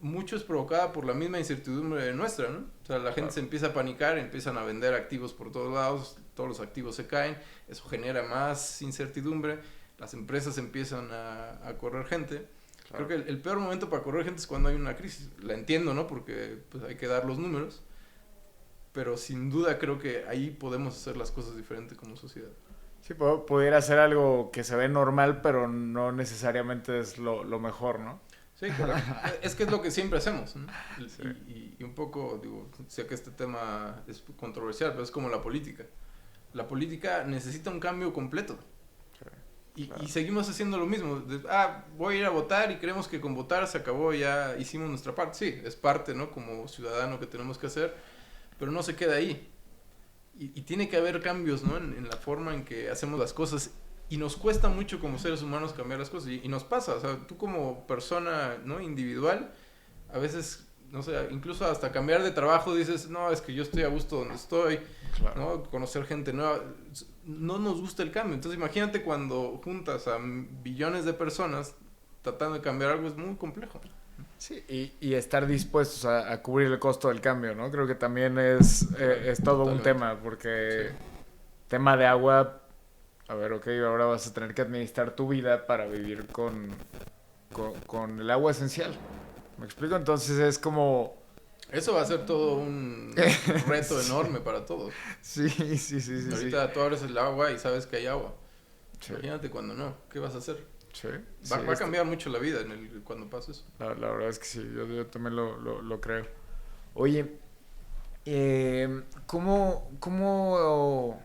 Speaker 3: mucho es provocada por la misma incertidumbre nuestra, ¿no? O sea, la gente se empieza a panicar, empiezan a vender activos por todos lados, todos los activos se caen, eso genera más incertidumbre, las empresas empiezan a correr gente. Claro. Creo que el peor momento para correr gente es cuando hay una crisis. La entiendo, ¿no? Porque pues, hay que dar los números, pero sin duda creo que ahí podemos hacer las cosas diferentes como sociedad.
Speaker 2: Sí, pudiera ser algo que se ve normal, pero no necesariamente es lo mejor, ¿no?
Speaker 3: Sí, correcto. Es que es lo que siempre hacemos, ¿no?
Speaker 2: Sí.
Speaker 3: Y un poco, digo, sé que este tema es controversial, pero es como la política. La política necesita un cambio completo.
Speaker 2: Claro.
Speaker 3: Y seguimos haciendo lo mismo. Voy a ir a votar y creemos que con votar se acabó, ya hicimos nuestra parte. Sí, es parte, ¿no? Como ciudadano que tenemos que hacer, pero no se queda ahí. Y tiene que haber cambios, ¿no? En la forma en que hacemos las cosas. Y nos cuesta mucho como seres humanos cambiar las cosas. Y nos pasa, o sea, tú como persona, ¿no? Individual, a veces, no sé, incluso hasta cambiar de trabajo dices, no, es que yo estoy a gusto donde estoy,
Speaker 2: Claro.
Speaker 3: ¿no? Conocer gente nueva. No nos gusta el cambio. Entonces imagínate cuando juntas a billones de personas tratando de cambiar algo, es muy complejo.
Speaker 2: Sí, y estar dispuestos a cubrir el costo del cambio, ¿no? Creo que también es todo un
Speaker 3: Totalmente.
Speaker 2: tema, porque
Speaker 3: Sí.
Speaker 2: tema de agua, a ver, ok, ahora vas a tener que administrar tu vida para vivir con el agua esencial. ¿Me explico? Entonces es como...
Speaker 3: Eso va a ser todo un reto enorme para todos.
Speaker 2: Sí, sí, sí, sí, sí.
Speaker 3: Ahorita tú abres el agua y sabes que hay agua.
Speaker 2: Sí,
Speaker 3: Imagínate cuando no. ¿Qué vas a hacer?
Speaker 2: sí,
Speaker 3: Va a cambiar mucho la vida cuando pase eso.
Speaker 2: La verdad es que sí, yo también lo creo. Oye, ¿cómo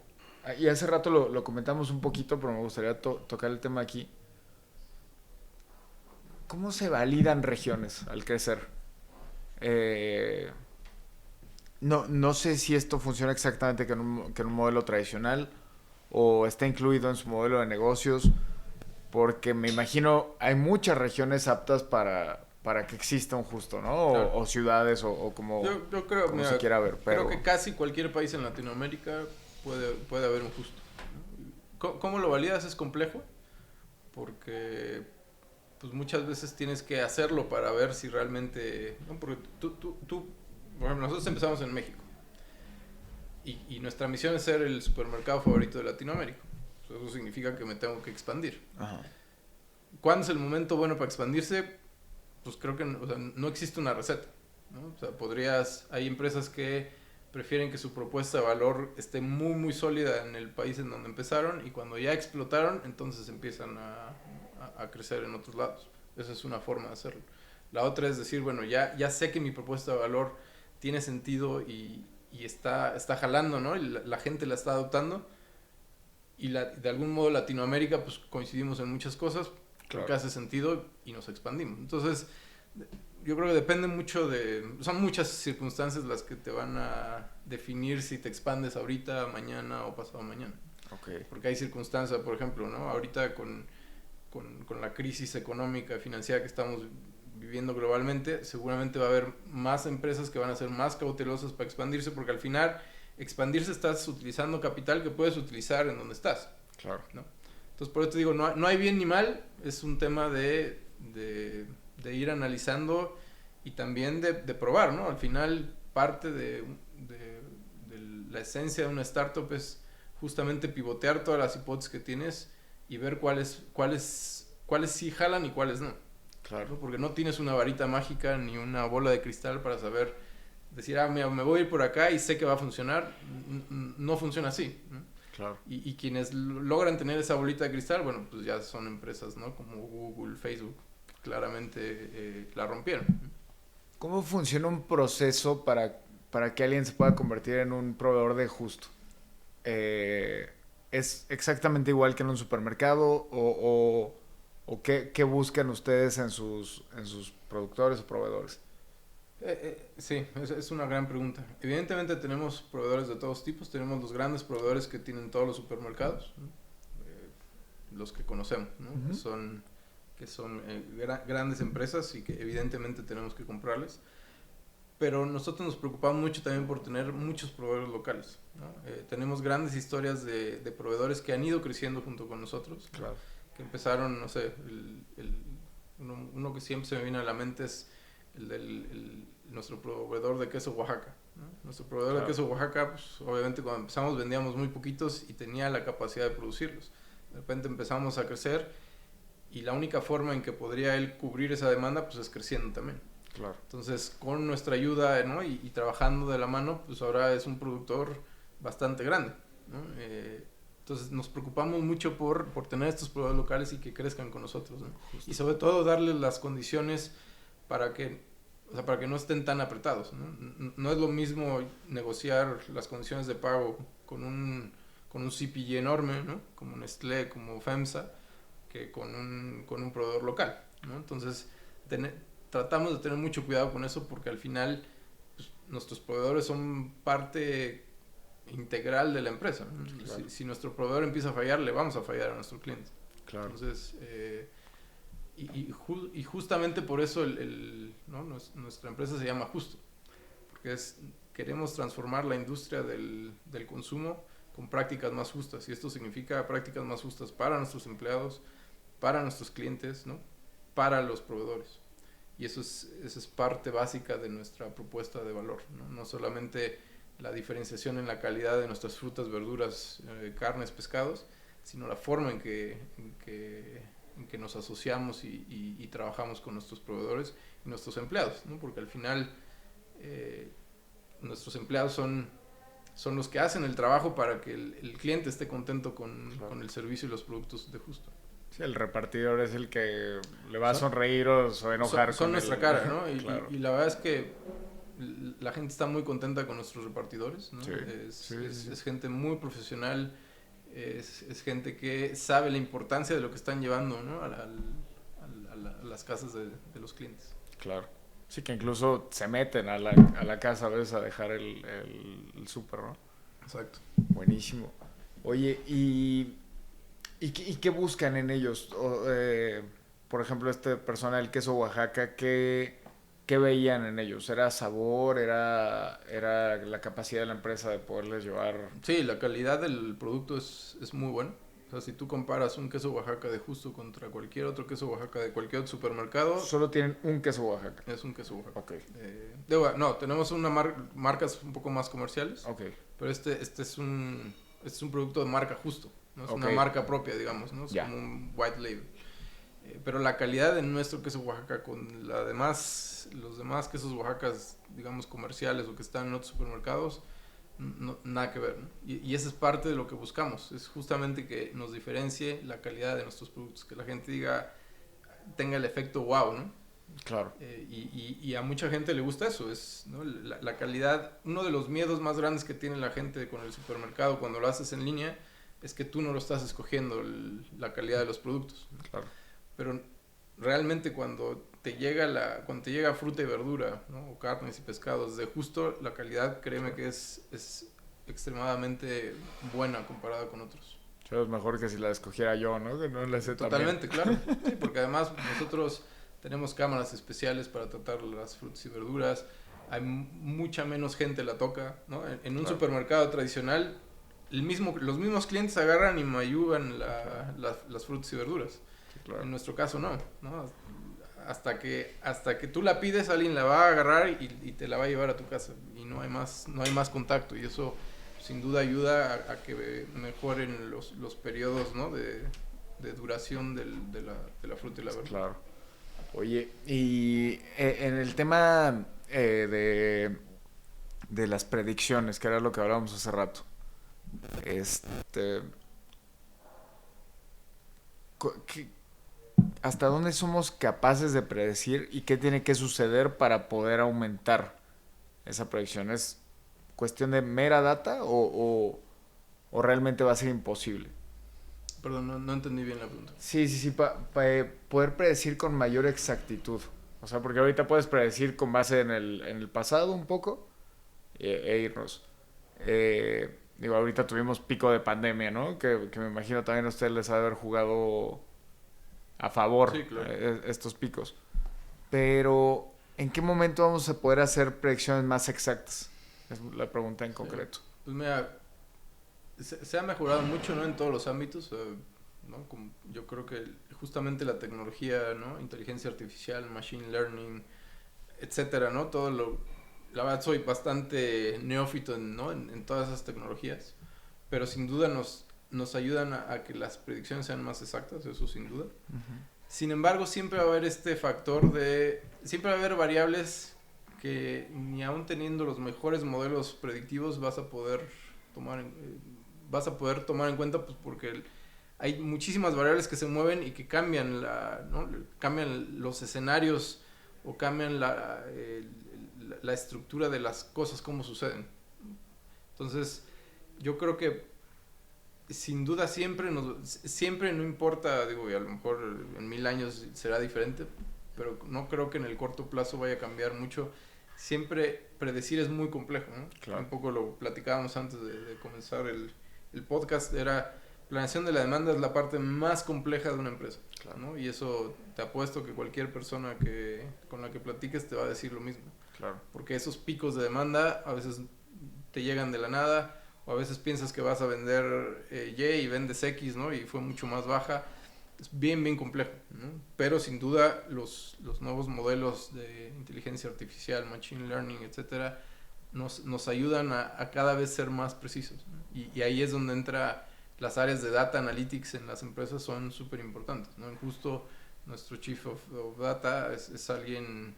Speaker 2: y hace rato lo comentamos un poquito, pero me gustaría tocar el tema aquí. ¿Cómo se validan regiones al crecer? No sé si esto funciona exactamente que en un modelo tradicional o está incluido en su modelo de negocios, porque me imagino hay muchas regiones aptas para que exista un justo, ¿no?
Speaker 3: Claro.
Speaker 2: O ciudades o como,
Speaker 3: Yo creo,
Speaker 2: como
Speaker 3: mira,
Speaker 2: se quiera ver. Pero...
Speaker 3: creo que casi cualquier país en Latinoamérica puede haber un justo. ¿Cómo lo validas? Es complejo, porque pues muchas veces tienes que hacerlo para ver si realmente... ¿no? Porque por ejemplo, nosotros empezamos en México y nuestra misión es ser el supermercado favorito de Latinoamérica. Eso significa que me tengo que expandir.
Speaker 2: Ajá.
Speaker 3: ¿Cuándo es el momento bueno para expandirse? Pues creo que o sea, no existe una receta, ¿no? O sea, hay empresas que prefieren que su propuesta de valor esté muy muy sólida en el país en donde empezaron, y cuando ya explotaron, entonces empiezan a crecer en otros lados. Esa es una forma de hacerlo. La otra es decir, bueno, ya sé que mi propuesta de valor tiene sentido y está jalando, ¿no? Y la gente la está adoptando, y de algún modo Latinoamérica pues coincidimos en muchas cosas, creo que hace sentido y nos expandimos. Entonces yo creo que depende mucho son muchas circunstancias las que te van a definir si te expandes ahorita, mañana o pasado mañana.
Speaker 2: Okay.
Speaker 3: Porque hay circunstancias, por ejemplo, ¿no? Ahorita con la crisis económica, financiera que estamos viviendo globalmente, seguramente va a haber más empresas que van a ser más cautelosas para expandirse, porque al final expandirse estás utilizando capital que puedes utilizar en donde estás.
Speaker 2: Claro.
Speaker 3: ¿No? Entonces, por eso te digo, no hay bien ni mal, es un tema de ir analizando y también de probar, ¿no? Al final, parte de la esencia de una startup es justamente pivotear todas las hipótesis que tienes y ver cuáles sí jalan y cuáles no.
Speaker 2: Claro.
Speaker 3: ¿No? Porque no tienes una varita mágica ni una bola de cristal para saber, decir, mira, me voy a ir por acá y sé que va a funcionar. No funciona así, ¿no?
Speaker 2: Claro.
Speaker 3: Y quienes logran tener esa bolita de cristal, bueno, pues ya son empresas, ¿no? Como Google, Facebook, que claramente la rompieron.
Speaker 2: ¿Cómo funciona un proceso para que alguien se pueda convertir en un proveedor de justo? ¿Es exactamente igual que en un supermercado o qué buscan ustedes en sus productores o proveedores?
Speaker 3: Sí, es una gran pregunta. Evidentemente tenemos proveedores de todos tipos. Tenemos los grandes proveedores que tienen todos los supermercados, ¿no? Los que conocemos, ¿no?
Speaker 2: Uh-huh.
Speaker 3: que son grandes empresas y que evidentemente tenemos que comprarles. Pero nosotros nos preocupamos mucho también por tener muchos proveedores locales, ¿no? Tenemos grandes historias de proveedores que han ido creciendo junto con nosotros, ¿no?
Speaker 2: Claro.
Speaker 3: Que empezaron, no sé, uno que siempre se me viene a la mente es nuestro proveedor de queso Oaxaca, ¿no? Nuestro proveedor de queso Oaxaca, pues obviamente cuando empezamos vendíamos muy poquitos y tenía la capacidad de producirlos. De repente empezamos a crecer y la única forma en que podría él cubrir esa demanda pues es creciendo también.
Speaker 2: Claro.
Speaker 3: Entonces con nuestra ayuda, ¿no? y trabajando de la mano, pues ahora es un productor bastante grande, ¿no? Entonces nos preocupamos mucho por tener estos proveedores locales y que crezcan con nosotros, ¿no? Y sobre todo darles las condiciones para que, o sea, para que no estén tan apretados, ¿no? No es lo mismo negociar las condiciones de pago con un CPG enorme, ¿no? Como Nestlé, como FEMSA, que con un proveedor local, ¿no? Entonces tratamos de tener mucho cuidado con eso porque al final pues, nuestros proveedores son parte integral de la empresa, ¿no?
Speaker 2: Claro.
Speaker 3: Si nuestro proveedor empieza a fallar, le vamos a fallar a nuestro cliente.
Speaker 2: Claro.
Speaker 3: Entonces, y justamente por eso ¿no? Nuestra empresa se llama Justo, porque queremos transformar la industria del consumo con prácticas más justas, y esto significa prácticas más justas para nuestros empleados, para nuestros clientes, ¿no? Para los proveedores. Y eso es parte básica de nuestra propuesta de valor, ¿no? No solamente la diferenciación en la calidad de nuestras frutas, verduras, carnes, pescados, sino la forma en que nos asociamos y trabajamos con nuestros proveedores y nuestros empleados, ¿no? Porque al final nuestros empleados son los que hacen el trabajo para que el cliente esté contento con el servicio y los productos de Justo.
Speaker 2: Sí, el repartidor es el que le va a sonreír o enojar.
Speaker 3: Son nuestra cara, ¿no?
Speaker 2: Claro.
Speaker 3: Y la verdad es que la gente está muy contenta con nuestros repartidores, ¿no?
Speaker 2: Sí,
Speaker 3: Es gente muy profesional, es gente que sabe la importancia de lo que están llevando, ¿no? a las casas de los clientes.
Speaker 2: Claro. Sí, que incluso se meten a la casa a veces a dejar el súper, ¿no?
Speaker 3: Exacto.
Speaker 2: Buenísimo. Oye, ¿y qué buscan en ellos? Por ejemplo, esta persona del queso Oaxaca, ¿qué veían en ellos? ¿Era sabor? ¿Era la capacidad de la empresa de poderles llevar?
Speaker 3: Sí, la calidad del producto es muy buena. O sea, si tú comparas un queso Oaxaca de Justo contra cualquier otro queso Oaxaca de cualquier otro supermercado...
Speaker 2: Solo tienen un queso Oaxaca.
Speaker 3: Es un queso Oaxaca.
Speaker 2: Ok.
Speaker 3: No, tenemos marcas un poco más comerciales.
Speaker 2: Ok.
Speaker 3: Pero este es un producto de marca Justo, ¿no? Es una marca propia, digamos, ¿no? Es como un white label. Pero la calidad de nuestro queso Oaxaca con los demás quesos Oaxacas, digamos, comerciales o que están en otros supermercados, nada que ver, ¿no? Y esa es parte de lo que buscamos, es justamente que nos diferencie la calidad de nuestros productos, que la gente tenga el efecto wow, ¿no?
Speaker 2: Claro.
Speaker 3: Y a mucha gente le gusta eso, ¿no? La calidad. Uno de los miedos más grandes que tiene la gente con el supermercado cuando lo haces en línea es que tú no lo estás escogiendo la calidad de los productos, ¿no?
Speaker 2: Claro.
Speaker 3: Pero realmente cuando te llega fruta y verdura, ¿no? O carnes y pescados de Justo, la calidad, créeme que es extremadamente buena comparada con otros.
Speaker 2: Es mejor que si la escogiera yo, ¿no? Que no la sé
Speaker 3: totalmente, claro. Sí, porque además nosotros tenemos cámaras especiales para tratar las frutas y verduras. Hay mucha menos gente la toca, ¿no? En un supermercado tradicional, los mismos clientes agarran y mayugan las frutas y verduras. Claro. En nuestro caso no. Hasta que tú la pides, alguien la va a agarrar y te la va a llevar a tu casa y no hay más contacto, y eso sin duda ayuda a que mejoren los periodos, ¿no? de duración de la fruta y la verdura.
Speaker 2: Claro. Oye, y en el tema de las predicciones, que era lo que hablábamos hace rato, ¿hasta dónde somos capaces de predecir y qué tiene que suceder para poder aumentar esa predicción? ¿Es cuestión de mera data o realmente va a ser imposible?
Speaker 3: Perdón, no entendí bien la pregunta.
Speaker 2: Sí, poder predecir con mayor exactitud. O sea, porque ahorita puedes predecir con base en el pasado un poco e irnos. Ahorita tuvimos pico de pandemia, ¿no? Que me imagino también a ustedes les ha de haber jugado a favor, sí, claro, estos picos. Pero, ¿en qué momento vamos a poder hacer predicciones más exactas? Es la pregunta en concreto.
Speaker 3: Pues mira, se ha mejorado mucho, ¿no? En todos los ámbitos, ¿no? Como yo creo que justamente la tecnología, ¿no? Inteligencia artificial, machine learning, etcétera, ¿no? La verdad soy bastante neófito, ¿no? en todas esas tecnologías, pero sin duda nos ayudan a que las predicciones sean más exactas, eso sin duda. Uh-huh. Sin embargo, siempre va a haber este factor siempre va a haber variables que ni aún teniendo los mejores modelos predictivos vas a poder vas a poder tomar en cuenta, pues porque hay muchísimas variables que se mueven y que cambian, ¿no? Cambian los escenarios o cambian la estructura de las cosas, cómo suceden. Entonces, yo creo que sin duda siempre no importa, digo, y a lo mejor en 1000 años será diferente, pero no creo que en el corto plazo vaya a cambiar mucho. Siempre predecir es muy complejo, ¿no?
Speaker 2: Claro.
Speaker 3: Un poco lo platicábamos antes de comenzar el podcast, era planeación de la demanda es la parte más compleja de una empresa,
Speaker 2: Claro.
Speaker 3: ¿no? Y eso te apuesto que cualquier persona con la que platiques te va a decir lo mismo.
Speaker 2: Claro.
Speaker 3: Porque esos picos de demanda a veces te llegan de la nada, o a veces piensas que vas a vender Y y vendes X, ¿no? Y fue mucho más baja. Es bien complejo, ¿no? Pero sin duda los nuevos modelos de inteligencia artificial, machine learning, etcétera, nos ayudan a cada vez ser más precisos, ¿no? Y ahí es donde entra las áreas de data analytics en las empresas, son súper importantes, ¿no? Justo nuestro Chief of Data es alguien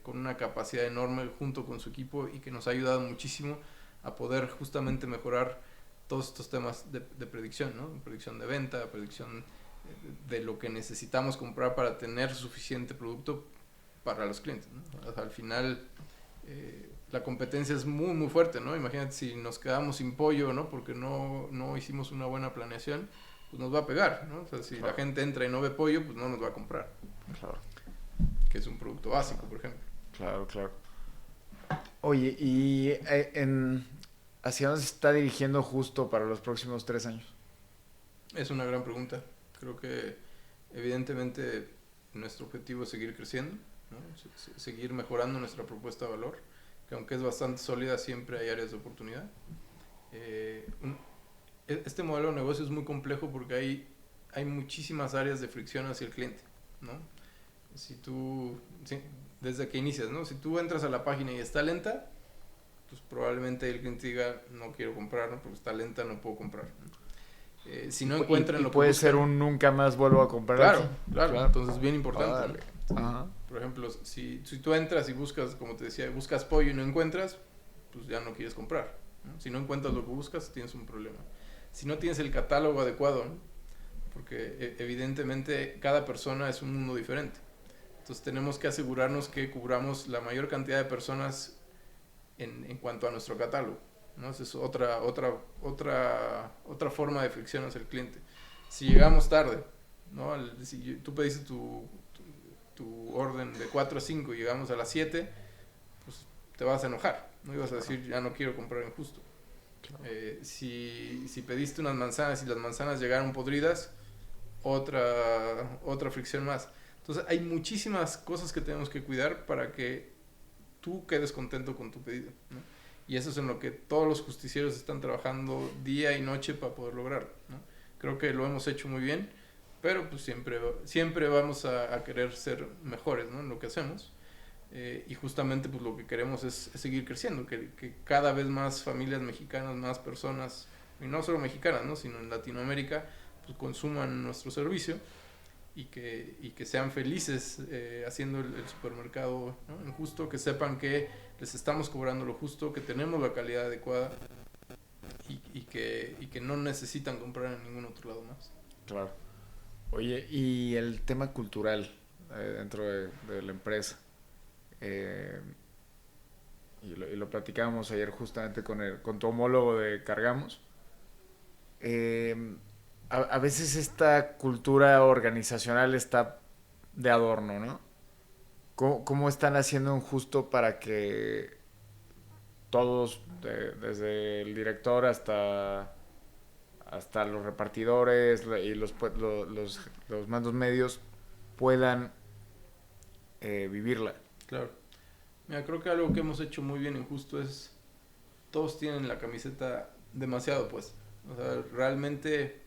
Speaker 3: con una capacidad enorme junto con su equipo y que nos ha ayudado muchísimo a poder justamente mejorar todos estos temas de predicción, ¿no? Predicción de venta, predicción de lo que necesitamos comprar para tener suficiente producto para los clientes, ¿no? O sea, al final la competencia es muy fuerte, ¿no? Imagínate si nos quedamos sin pollo, ¿no? Porque no hicimos una buena planeación, pues nos va a pegar, ¿no? O sea, si la gente entra y no ve pollo, pues no nos va a comprar.
Speaker 2: Claro.
Speaker 3: Que es un producto básico, por ejemplo.
Speaker 2: Claro. Oye, ¿y hacia dónde se está dirigiendo justo para los próximos 3 años?
Speaker 3: Es una gran pregunta. Creo que evidentemente nuestro objetivo es seguir creciendo, ¿no? Seguir mejorando nuestra propuesta de valor, que aunque es bastante sólida, siempre hay áreas de oportunidad. Este modelo de negocio es muy complejo porque hay muchísimas áreas de fricción hacia el cliente, ¿no? Desde que inicias, ¿no? Si tú entras a la página y está lenta, pues probablemente el cliente diga, no quiero comprar, ¿no? Porque está lenta, no puedo comprar, ¿no? Si no encuentran lo que
Speaker 2: puede
Speaker 3: buscan,
Speaker 2: ser un nunca más vuelvo a comprar.
Speaker 3: Claro. Entonces es bien importante, ¿no?
Speaker 2: Ajá.
Speaker 3: Por ejemplo, si tú entras y buscas, como te decía, buscas pollo y no encuentras, pues ya no quieres comprar, ¿no? Si no encuentras lo que buscas, tienes un problema. Si no tienes el catálogo adecuado, ¿no? Porque evidentemente cada persona es un mundo diferente. Entonces tenemos que asegurarnos que cubramos la mayor cantidad de personas en cuanto a nuestro catálogo, ¿no? Esa es otra forma de fricción hacia el cliente. Si llegamos tarde, ¿no? Si tú pediste tu orden de 4 a 5 y llegamos a las 7, pues te vas a enojar, ¿no? Y vas a decir, ya no quiero comprar en justo. Claro. Si pediste unas manzanas y las manzanas llegaron podridas, otra fricción más. Entonces hay muchísimas cosas que tenemos que cuidar para que tú quedes contento con tu pedido, ¿no? Y eso es en lo que todos los justicieros están trabajando día y noche para poder lograrlo, ¿no? Creo que lo hemos hecho muy bien, pero pues siempre vamos a querer ser mejores, ¿no? En lo que hacemos. Y justamente pues lo que queremos es seguir creciendo, que cada vez más familias mexicanas, más personas, y no solo mexicanas, ¿no? Sino en Latinoamérica, pues consuman nuestro servicio y que sean felices haciendo el supermercado, ¿no? Justo, que sepan que les estamos cobrando lo justo, que tenemos la calidad adecuada y que no necesitan comprar en ningún otro lado más.
Speaker 2: Claro. Oye, y el tema cultural dentro de la empresa, y lo platicábamos ayer justamente con tu homólogo de Cargamos. A veces esta cultura organizacional está de adorno, ¿no? ¿Cómo están haciendo un justo para que todos, desde el director hasta los repartidores y los mandos medios, puedan vivirla?
Speaker 3: Claro. Mira, creo que algo que hemos hecho muy bien en Justo es todos tienen la camiseta demasiado puesta. O sea, realmente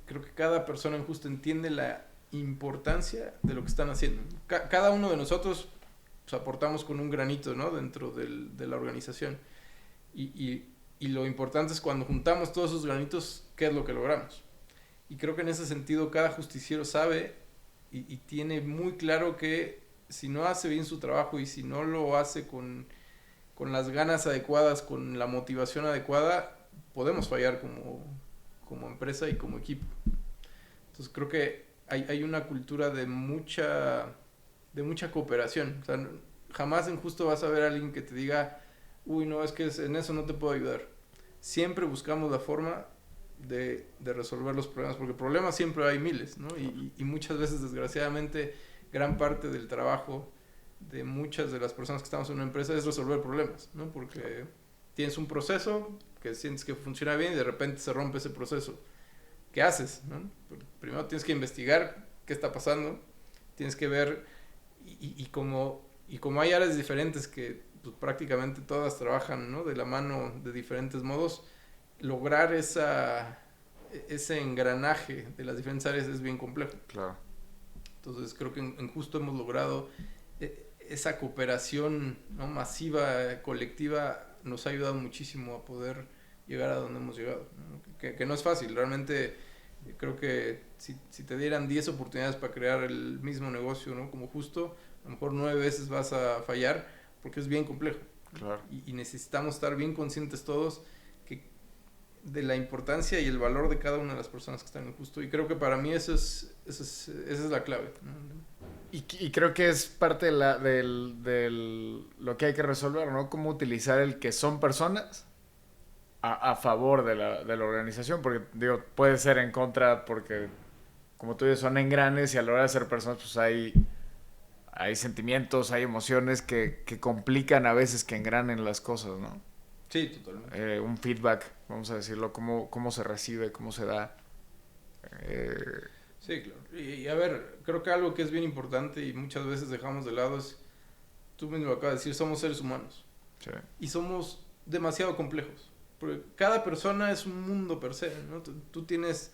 Speaker 3: creo que cada persona en Justo entiende la importancia de lo que están haciendo. Cada uno de nosotros pues, aportamos con un granito, ¿no? Dentro de la organización. Y lo importante es cuando juntamos todos esos granitos, ¿qué es lo que logramos? Y creo que en ese sentido cada justiciero sabe y tiene muy claro que si no hace bien su trabajo y si no lo hace con las ganas adecuadas, con la motivación adecuada, podemos fallar como empresa y como equipo. Entonces creo que hay una cultura de mucha cooperación. O sea, jamás en justo vas a ver a alguien que te diga, uy, no, es que en eso no te puedo ayudar. Siempre buscamos la forma de resolver los problemas, porque problemas siempre hay miles, ¿no? Y muchas veces, desgraciadamente, gran parte del trabajo de muchas de las personas que estamos en una empresa es resolver problemas, ¿no? Porque tienes un proceso que sientes que funciona bien y de repente se rompe ese proceso. ¿Qué haces, no? Primero tienes que investigar qué está pasando, tienes que ver, y como hay áreas diferentes que pues, prácticamente todas trabajan, ¿no? De la mano de diferentes modos, lograr ese engranaje de las diferentes áreas es bien complejo.
Speaker 2: Claro.
Speaker 3: Entonces creo que en Justo hemos logrado esa cooperación, ¿no? Masiva, colectiva, nos ha ayudado muchísimo a poder llegar a donde hemos llegado, ¿no? Que no es fácil, realmente creo que si te dieran 10 oportunidades para crear el mismo negocio, ¿no? Como Justo, a lo mejor 9 veces vas a fallar porque es bien complejo.
Speaker 2: Claro.
Speaker 3: Y necesitamos estar bien conscientes todos de la importancia y el valor de cada una de las personas que están en Justo, y creo que para mí esa es la clave, ¿no?
Speaker 2: Y creo que es parte de lo que hay que resolver, ¿no? Cómo utilizar el que son personas a favor de la organización, porque digo, puede ser en contra porque, como tú dices, son engranes y a la hora de ser personas pues hay sentimientos, hay emociones que complican a veces que engranen las cosas, ¿no?
Speaker 3: Sí, totalmente.
Speaker 2: Un feedback, vamos a decirlo, cómo se recibe, cómo se da.
Speaker 3: Sí, claro. Y a ver, creo que algo que es bien importante y muchas veces dejamos de lado es, tú mismo lo acabas de decir, somos seres humanos.
Speaker 2: Sí.
Speaker 3: Y somos demasiado complejos. Porque cada persona es un mundo per se, ¿no? Tú tienes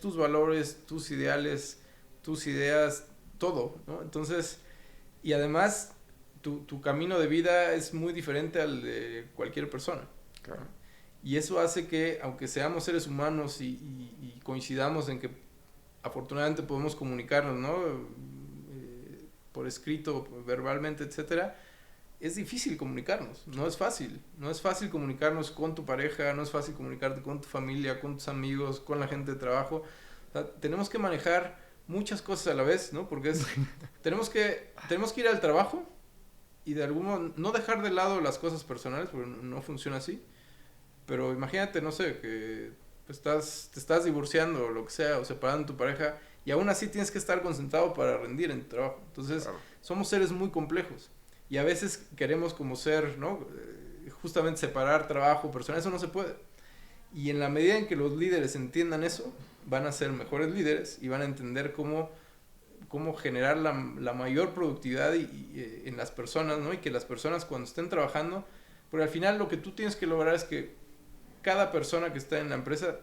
Speaker 3: tus valores, tus ideales, tus ideas, todo, ¿no? Entonces, y además, tu camino de vida es muy diferente al de cualquier persona.
Speaker 2: Claro.
Speaker 3: Y eso hace que, aunque seamos seres humanos y coincidamos en que afortunadamente podemos comunicarnos, ¿no? Por escrito, verbalmente, etcétera, es difícil comunicarnos, no es fácil comunicarnos con tu pareja, no es fácil comunicarte con tu familia, con tus amigos, con la gente de trabajo. O sea, tenemos que manejar muchas cosas a la vez, ¿no? Porque tenemos que ir al trabajo y de algún modo no dejar de lado las cosas personales, porque no funciona así. Pero imagínate, no sé, que te estás divorciando o lo que sea, o separando a tu pareja, y aún así tienes que estar concentrado para rendir en tu trabajo. Entonces, claro, somos seres muy complejos. Y a veces queremos como ser, ¿no? Justamente separar trabajo personal, eso no se puede. Y en la medida en que los líderes entiendan eso, van a ser mejores líderes y van a entender cómo generar la mayor productividad en las personas, ¿no? Y que las personas cuando estén trabajando, porque al final lo que tú tienes que lograr es que cada persona que está en la empresa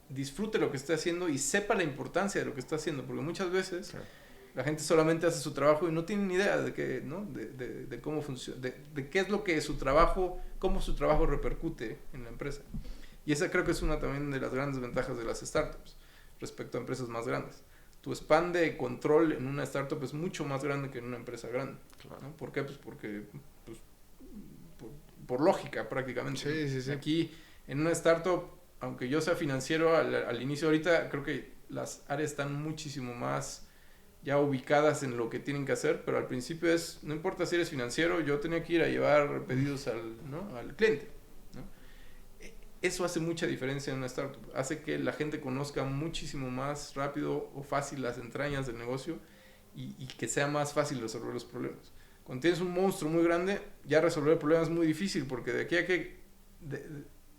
Speaker 3: disfrute lo que está haciendo y sepa la importancia de lo que está haciendo, porque muchas veces sí, la gente solamente hace su trabajo y no tiene ni idea de qué, ¿no? de cómo funciona, de qué es lo que su trabajo, cómo su trabajo repercute en la empresa. Y esa creo que es una también de las grandes ventajas de las startups respecto a empresas más grandes. Tu span de control en una startup es mucho más grande que en una empresa grande. Claro. ¿No? ¿Por qué? Pues porque por lógica prácticamente.
Speaker 2: Sí, sí.
Speaker 3: Aquí en una startup, aunque yo sea financiero al inicio, ahorita creo que las áreas están muchísimo más ya ubicadas en lo que tienen que hacer, pero al principio no importa si eres financiero, yo tenía que ir a llevar pedidos al cliente, ¿no? Eso hace mucha diferencia en una startup, hace que la gente conozca muchísimo más rápido o fácil las entrañas del negocio y que sea más fácil resolver los problemas. Cuando tienes un monstruo muy grande, ya resolver el problema es muy difícil, porque de aquí a que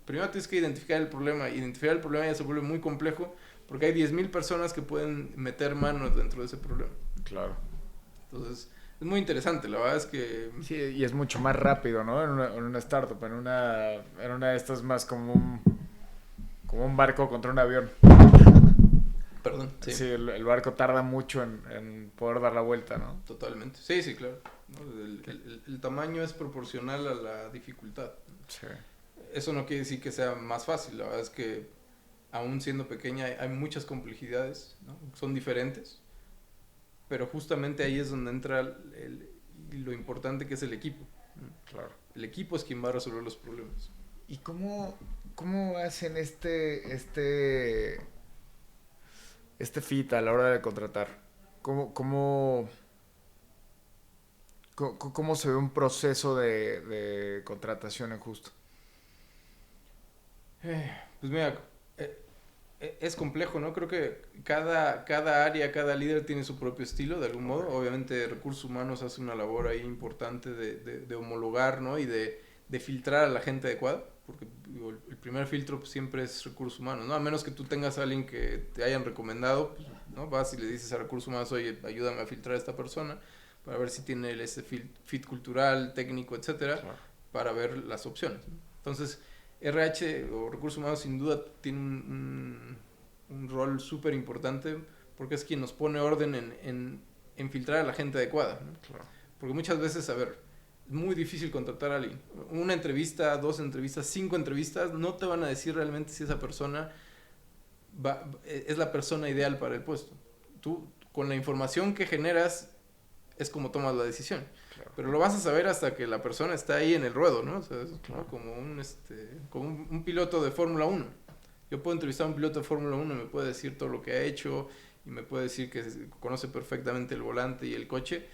Speaker 3: primero tienes que identificar el problema ya se vuelve muy complejo, porque hay 10,000 personas que pueden meter manos dentro de ese problema.
Speaker 2: Claro.
Speaker 3: Entonces, es muy interesante, la verdad es que...
Speaker 2: Sí, y es mucho más rápido, ¿no? En una startup, en una de estas más como un barco contra un avión.
Speaker 3: Perdón, sí.
Speaker 2: Sí, el barco tarda mucho en poder dar la vuelta, ¿no?
Speaker 3: Totalmente. Sí, claro. ¿No? El tamaño es proporcional a la dificultad.
Speaker 2: Sí.
Speaker 3: Eso no quiere decir que sea más fácil, la verdad es que aún siendo pequeña hay muchas complejidades, ¿no? Son diferentes, pero justamente ahí es donde entra lo importante que es el equipo, ¿no?
Speaker 2: Claro.
Speaker 3: El equipo es quien va a resolver los problemas.
Speaker 2: ¿Y cómo cómo hacen este fit a la hora de contratar? ¿Cómo se ve un proceso de contratación en Justo?
Speaker 3: Pues mira, es complejo, ¿no? Creo que cada área, cada líder tiene su propio estilo, de algún modo. Obviamente, Recursos Humanos hace una labor ahí importante de homologar, ¿no? Y de filtrar a la gente adecuada, porque digo, el primer filtro pues, siempre es Recursos Humanos, ¿no? A menos que tú tengas a alguien que te hayan recomendado, pues, ¿no? Vas y le dices a Recursos Humanos, oye, ayúdame a filtrar a esta persona, para ver si tiene ese fit cultural, técnico, etcétera, claro, para ver las opciones, ¿no? Entonces, RH o Recursos Humanos sin duda tiene un rol súper importante porque es quien nos pone orden en filtrar a la gente adecuada, ¿no? Claro. Porque muchas veces, a ver, es muy difícil contratar a alguien. Una entrevista, 2 entrevistas, 5 entrevistas no te van a decir realmente si esa persona es la persona ideal para el puesto. Tú, con la información que generas, es como tomas la decisión. Claro. Pero lo vas a saber hasta que la persona está ahí en el ruedo, ¿no? O sea, es claro, como un piloto de Fórmula 1. Yo puedo entrevistar a un piloto de Fórmula 1 y me puede decir todo lo que ha hecho y me puede decir que conoce perfectamente el volante y el coche,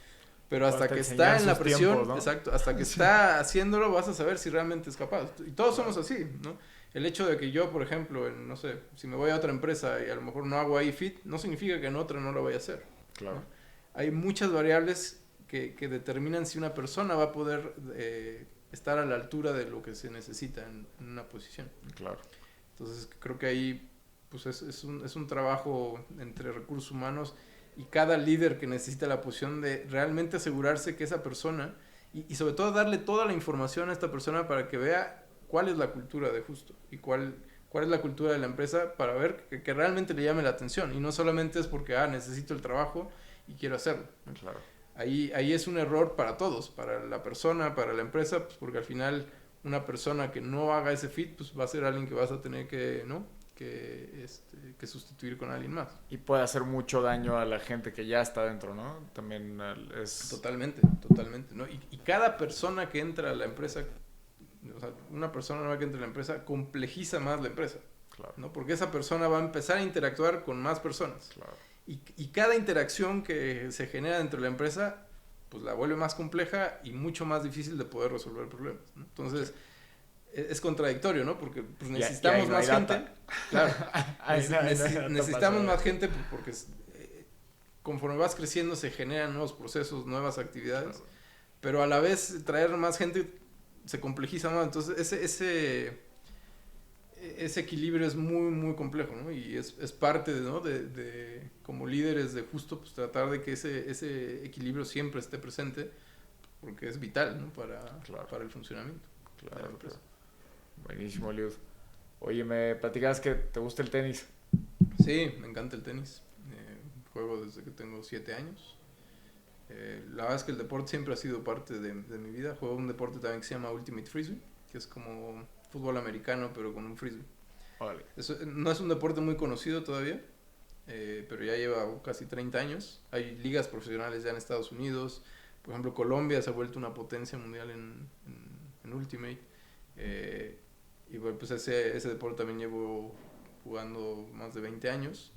Speaker 3: pero hasta que está en la presión, tiempos, ¿no? Exacto, hasta que está haciéndolo vas a saber si realmente es capaz. Y todos somos así, ¿no? El hecho de que yo, por ejemplo, no sé, si me voy a otra empresa y a lo mejor no hago ahí fit, no significa que en otra no lo vaya a hacer. Claro. ¿No? Hay muchas variables que determinan si una persona va a poder estar a la altura de lo que se necesita en una posición. Claro. Entonces creo que ahí pues es un trabajo entre recursos humanos y cada líder que necesita la posición de realmente asegurarse que esa persona y sobre todo darle toda la información a esta persona para que vea cuál es la cultura de Justo y cuál es la cultura de la empresa para ver que realmente le llame la atención y no solamente es porque necesito el trabajo y quiero hacerlo, ¿no? Claro. Ahí es un error para todos, para la persona, para la empresa, pues porque al final una persona que no haga ese fit, pues va a ser alguien que vas a tener que, ¿no? que sustituir con alguien más.
Speaker 2: Y puede hacer mucho daño a la gente que ya está dentro, ¿no? También es...
Speaker 3: Totalmente, ¿no? Y cada persona que entra a la empresa, o sea, una persona nueva que entra a la empresa, complejiza más la empresa. Claro. ¿No? Porque esa persona va a empezar a interactuar con más personas. Claro. Y cada interacción que se genera dentro de la empresa, pues la vuelve más compleja y mucho más difícil de poder resolver problemas, ¿no? Entonces, sí, es contradictorio, ¿no? Porque pues, necesitamos más gente. Claro. Necesitamos más gente porque conforme vas creciendo se generan nuevos procesos, nuevas actividades. Claro. Pero a la vez traer más gente se complejiza más. Entonces, ese equilibrio es muy, muy complejo, ¿no? Y es parte ¿no? de como líderes de Justo, pues tratar de que ese equilibrio siempre esté presente, porque es vital, ¿no? Para el funcionamiento de la empresa.
Speaker 2: Claro. Buenísimo, Eliud. Oye, me platicabas que te gusta el tenis.
Speaker 3: Sí, me encanta el tenis. Juego desde que tengo 7 años. La verdad es que el deporte siempre ha sido parte de mi vida. Juego un deporte también que se llama Ultimate Frisbee, que es como fútbol americano, pero con un frisbee. Vale. No es un deporte muy conocido todavía, pero ya lleva casi 30 años. Hay ligas profesionales ya en Estados Unidos. Por ejemplo, Colombia se ha vuelto una potencia mundial en Ultimate. Y bueno, pues ese deporte también llevo jugando más de 20 años.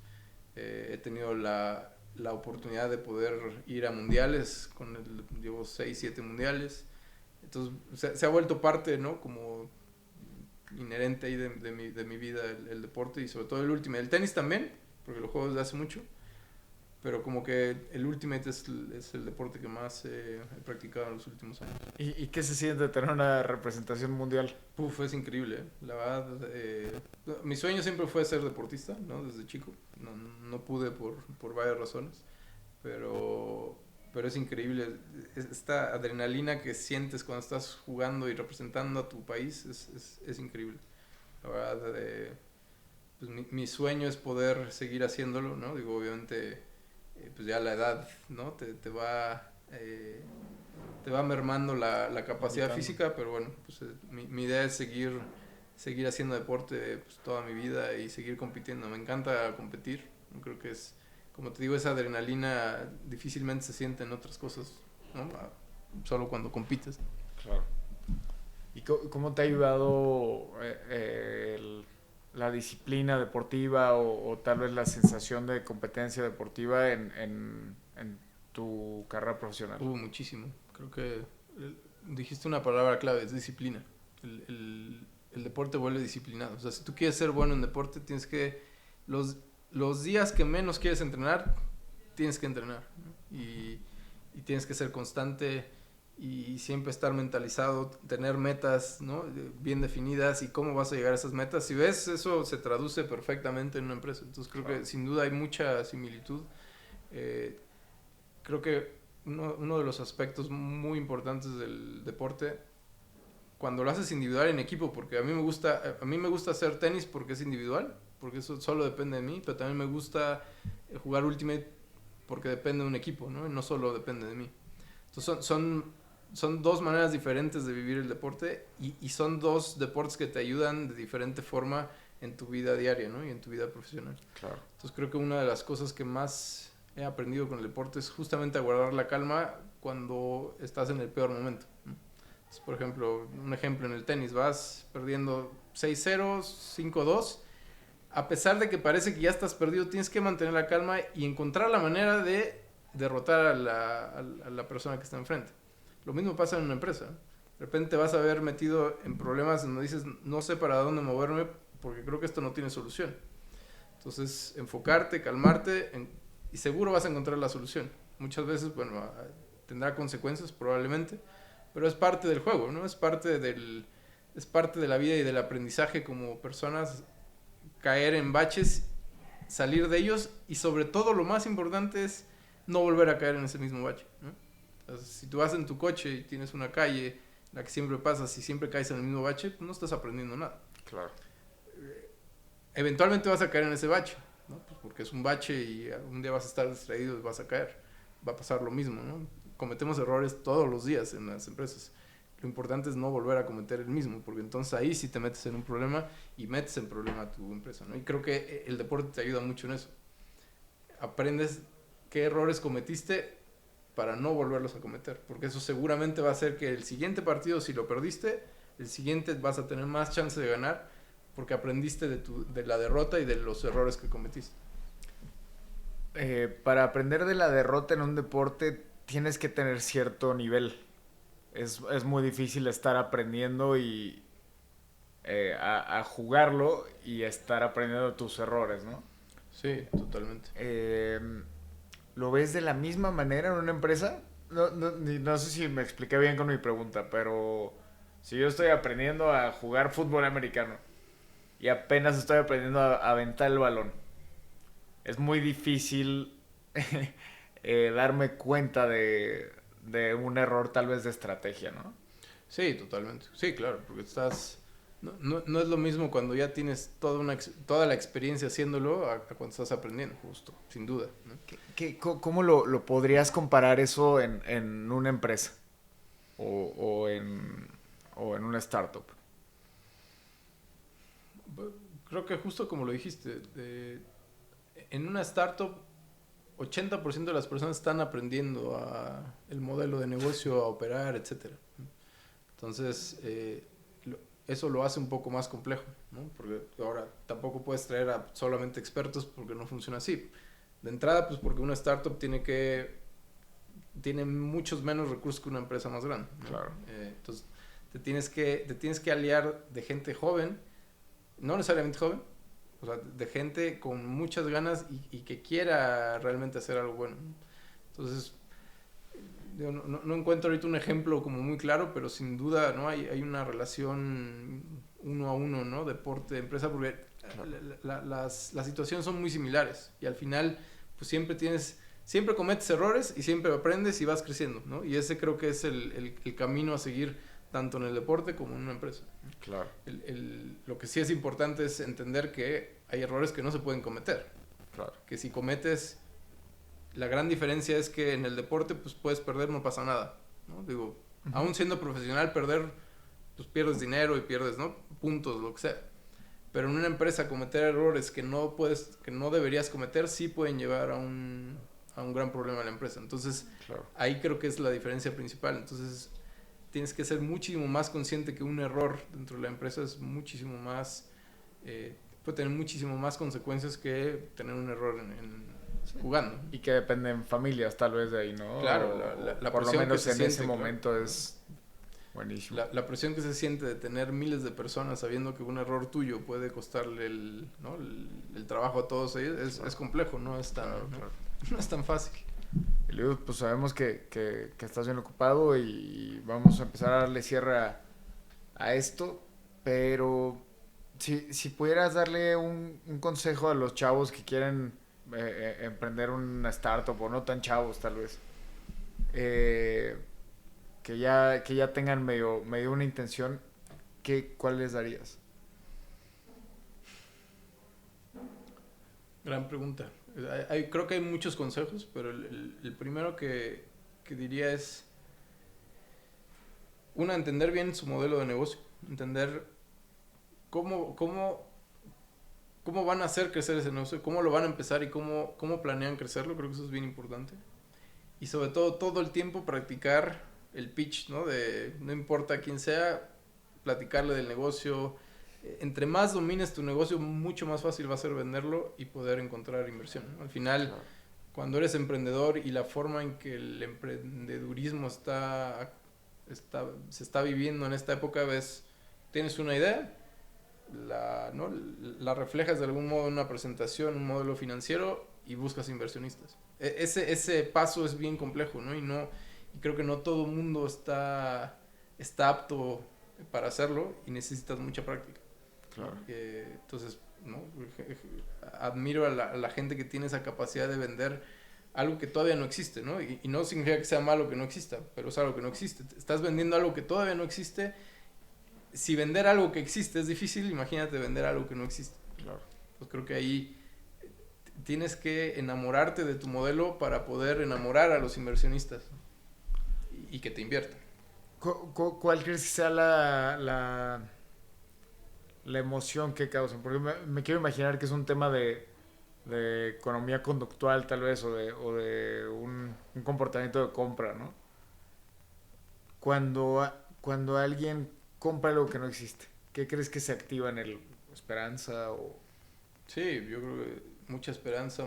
Speaker 3: He tenido la oportunidad de poder ir a mundiales, llevo 6, 7 mundiales. Entonces se ha vuelto parte, ¿no? Como inherente ahí de mi vida el deporte y sobre todo el Ultimate. El tenis también, porque lo juego desde hace mucho, pero como que el Ultimate es el deporte que más he practicado en los últimos años.
Speaker 2: ¿Y qué se siente tener una representación mundial?
Speaker 3: Es increíble, la verdad. Mi sueño siempre fue ser deportista, ¿no? Desde chico. No pude por varias razones, pero es increíble. Esta adrenalina que sientes cuando estás jugando y representando a tu país es increíble. La verdad, pues mi sueño es poder seguir haciéndolo, ¿no? Digo, obviamente, pues ya la edad, ¿no? Te va mermando la capacidad física, pero bueno, pues mi idea es seguir haciendo deporte pues, toda mi vida y seguir compitiendo. Me encanta competir, creo que es, como te digo, esa adrenalina difícilmente se siente en otras cosas, ¿no? Solo cuando compites.
Speaker 2: Claro. ¿Y cómo te ha ayudado la disciplina deportiva o tal vez la sensación de competencia deportiva en tu carrera profesional?
Speaker 3: Muchísimo. Creo que dijiste una palabra clave, es disciplina. El deporte vuelve disciplinado. O sea, si tú quieres ser bueno en deporte, tienes que... Los días que menos quieres entrenar, tienes que entrenar, ¿no? Y tienes que ser constante y siempre estar mentalizado, tener metas, ¿no? Bien definidas y cómo vas a llegar a esas metas. Si ves, eso se traduce perfectamente en una empresa. Entonces creo que sin duda hay mucha similitud. Creo que uno de los aspectos muy importantes del deporte, cuando lo haces individual en equipo, porque a mí me gusta hacer tenis porque es individual, porque eso solo depende de mí, pero también me gusta jugar Ultimate porque depende de un equipo, ¿no? Y no solo depende de mí. Entonces son dos maneras diferentes de vivir el deporte y son dos deportes que te ayudan de diferente forma en tu vida diaria, ¿no? Y en tu vida profesional.
Speaker 2: Claro.
Speaker 3: Entonces creo que una de las cosas que más he aprendido con el deporte es justamente a guardar la calma cuando estás en el peor momento, ¿no? Entonces, por ejemplo, un ejemplo en el tenis, vas perdiendo 6-0, 5-2, a pesar de que parece que ya estás perdido, tienes que mantener la calma y encontrar la manera de derrotar a la persona que está enfrente. Lo mismo pasa en una empresa. De repente te vas a ver metido en problemas donde dices, no sé para dónde moverme porque creo que esto no tiene solución. Entonces, enfocarte, calmarte y seguro vas a encontrar la solución. Muchas veces, bueno, tendrá consecuencias probablemente, pero es parte del juego, ¿no? Es parte de la vida y del aprendizaje como personas, caer en baches, salir de ellos y sobre todo lo más importante es no volver a caer en ese mismo bache, ¿no? Entonces, si tú vas en tu coche y tienes una calle en la que siempre pasas y siempre caes en el mismo bache, pues no estás aprendiendo nada.
Speaker 2: Claro.
Speaker 3: Eventualmente vas a caer en ese bache, ¿no? Pues porque es un bache y un día vas a estar distraído y vas a caer. Va a pasar lo mismo, ¿no? Cometemos errores todos los días en las empresas. Lo importante es no volver a cometer el mismo, porque entonces ahí sí te metes en un problema y metes en problema a tu empresa, ¿no? Y creo que el deporte te ayuda mucho en eso. Aprendes qué errores cometiste para no volverlos a cometer, porque eso seguramente va a hacer que el siguiente partido, si lo perdiste, el siguiente vas a tener más chance de ganar, porque aprendiste de la derrota y de los errores que cometiste.
Speaker 2: Para aprender de la derrota en un deporte tienes que tener cierto nivel. Es muy difícil estar aprendiendo y a jugarlo y estar aprendiendo tus errores, ¿no?
Speaker 3: Sí, totalmente.
Speaker 2: ¿Lo ves de la misma manera en una empresa? No sé si me expliqué bien con mi pregunta, pero si yo estoy aprendiendo a jugar fútbol americano y apenas estoy aprendiendo a aventar el balón, es muy difícil darme cuenta de un error tal vez de estrategia, ¿no?
Speaker 3: Sí, totalmente. Sí, claro, porque no es lo mismo cuando ya tienes toda la experiencia haciéndolo a cuando estás aprendiendo, justo, sin duda, ¿no?
Speaker 2: ¿Cómo lo podrías comparar eso en una empresa o en una startup?
Speaker 3: Creo que justo como lo dijiste, en una startup 80% de las personas están aprendiendo el modelo de negocio, a operar, etcétera. Entonces, eso lo hace un poco más complejo, ¿no? Porque ahora tampoco puedes traer a solamente expertos porque no funciona así. De entrada, pues porque una startup tiene muchos menos recursos que una empresa más grande, ¿no?
Speaker 2: Claro.
Speaker 3: Entonces, te tienes que aliar de gente joven, no necesariamente joven, o sea, de gente con muchas ganas y que quiera realmente hacer algo bueno. Entonces, yo no encuentro ahorita un ejemplo como muy claro, pero sin duda, ¿no? Hay una relación uno a uno, ¿no? Deporte-empresa, porque claro, las situaciones son muy similares y al final, pues siempre cometes errores y siempre aprendes y vas creciendo, ¿no? Y ese creo que es el camino a seguir tanto en el deporte como en una empresa.
Speaker 2: Claro.
Speaker 3: Lo que sí es importante es entender que hay errores que no se pueden cometer.
Speaker 2: Claro.
Speaker 3: Que si cometes, la gran diferencia es que en el deporte pues puedes perder, no pasa nada, ¿no? Digo, aún siendo profesional, perder, pues pierdes dinero y pierdes, ¿no? Puntos, lo que sea. Pero en una empresa cometer errores que no deberías cometer, sí pueden llevar a un gran problema a la empresa. Entonces,
Speaker 2: claro,
Speaker 3: ahí creo que es la diferencia principal. Entonces, tienes que ser muchísimo más consciente que un error dentro de la empresa es muchísimo más, puede tener muchísimo más consecuencias que tener un error jugando.
Speaker 2: Y que dependen familias tal vez de ahí, ¿no?
Speaker 3: Claro, la
Speaker 2: por lo
Speaker 3: presión
Speaker 2: menos
Speaker 3: que se
Speaker 2: en ese
Speaker 3: siente,
Speaker 2: momento
Speaker 3: claro.
Speaker 2: es buenísimo.
Speaker 3: La presión que se siente de tener miles de personas sabiendo que un error tuyo puede costarle el trabajo a todos ellos es complejo, no es tan,
Speaker 2: Claro.
Speaker 3: no es tan fácil.
Speaker 2: Eliud, pues sabemos que estás bien ocupado y vamos a empezar a darle cierre a esto, pero si pudieras darle un consejo a los chavos que quieren emprender una startup, o no tan chavos tal vez, que ya tengan medio una intención, ¿cuál les darías?
Speaker 3: Gran pregunta. Creo que hay muchos consejos, pero el primero que diría es entender bien su modelo de negocio, entender cómo van a hacer crecer ese negocio, cómo lo van a empezar y cómo planean crecerlo. Creo que eso es bien importante. Y sobre todo el tiempo practicar el pitch, ¿no? No importa quién sea, platicarle del negocio. Entre más domines tu negocio, mucho más fácil va a ser venderlo y poder encontrar inversión, ¿no? Al final, claro, cuando eres emprendedor y la forma en que el emprendedurismo se está viviendo en esta época, tienes una idea, la reflejas de algún modo en una presentación, un modelo financiero y buscas inversionistas. Ese paso es bien complejo, ¿no? Y creo que no todo el mundo está apto para hacerlo y necesitas mucha práctica.
Speaker 2: Claro.
Speaker 3: Entonces, ¿no? Admiro a la gente que tiene esa capacidad de vender algo que todavía no existe, ¿no? Y no significa que sea malo que no exista, pero es algo que no existe. Estás vendiendo algo que todavía no existe. Si vender algo que existe es difícil, imagínate vender algo que no existe.
Speaker 2: Claro.
Speaker 3: Pues creo que ahí tienes que enamorarte de tu modelo para poder enamorar a los inversionistas y que te inviertan.
Speaker 2: ¿Cuál crees que sea la emoción que causan? Porque me quiero imaginar que es un tema de economía conductual tal vez, o de un comportamiento de compra, ¿no? Cuando alguien compra algo que no existe, ¿qué crees que se activa en él? ¿Esperanza o...?
Speaker 3: Sí, yo creo que mucha esperanza,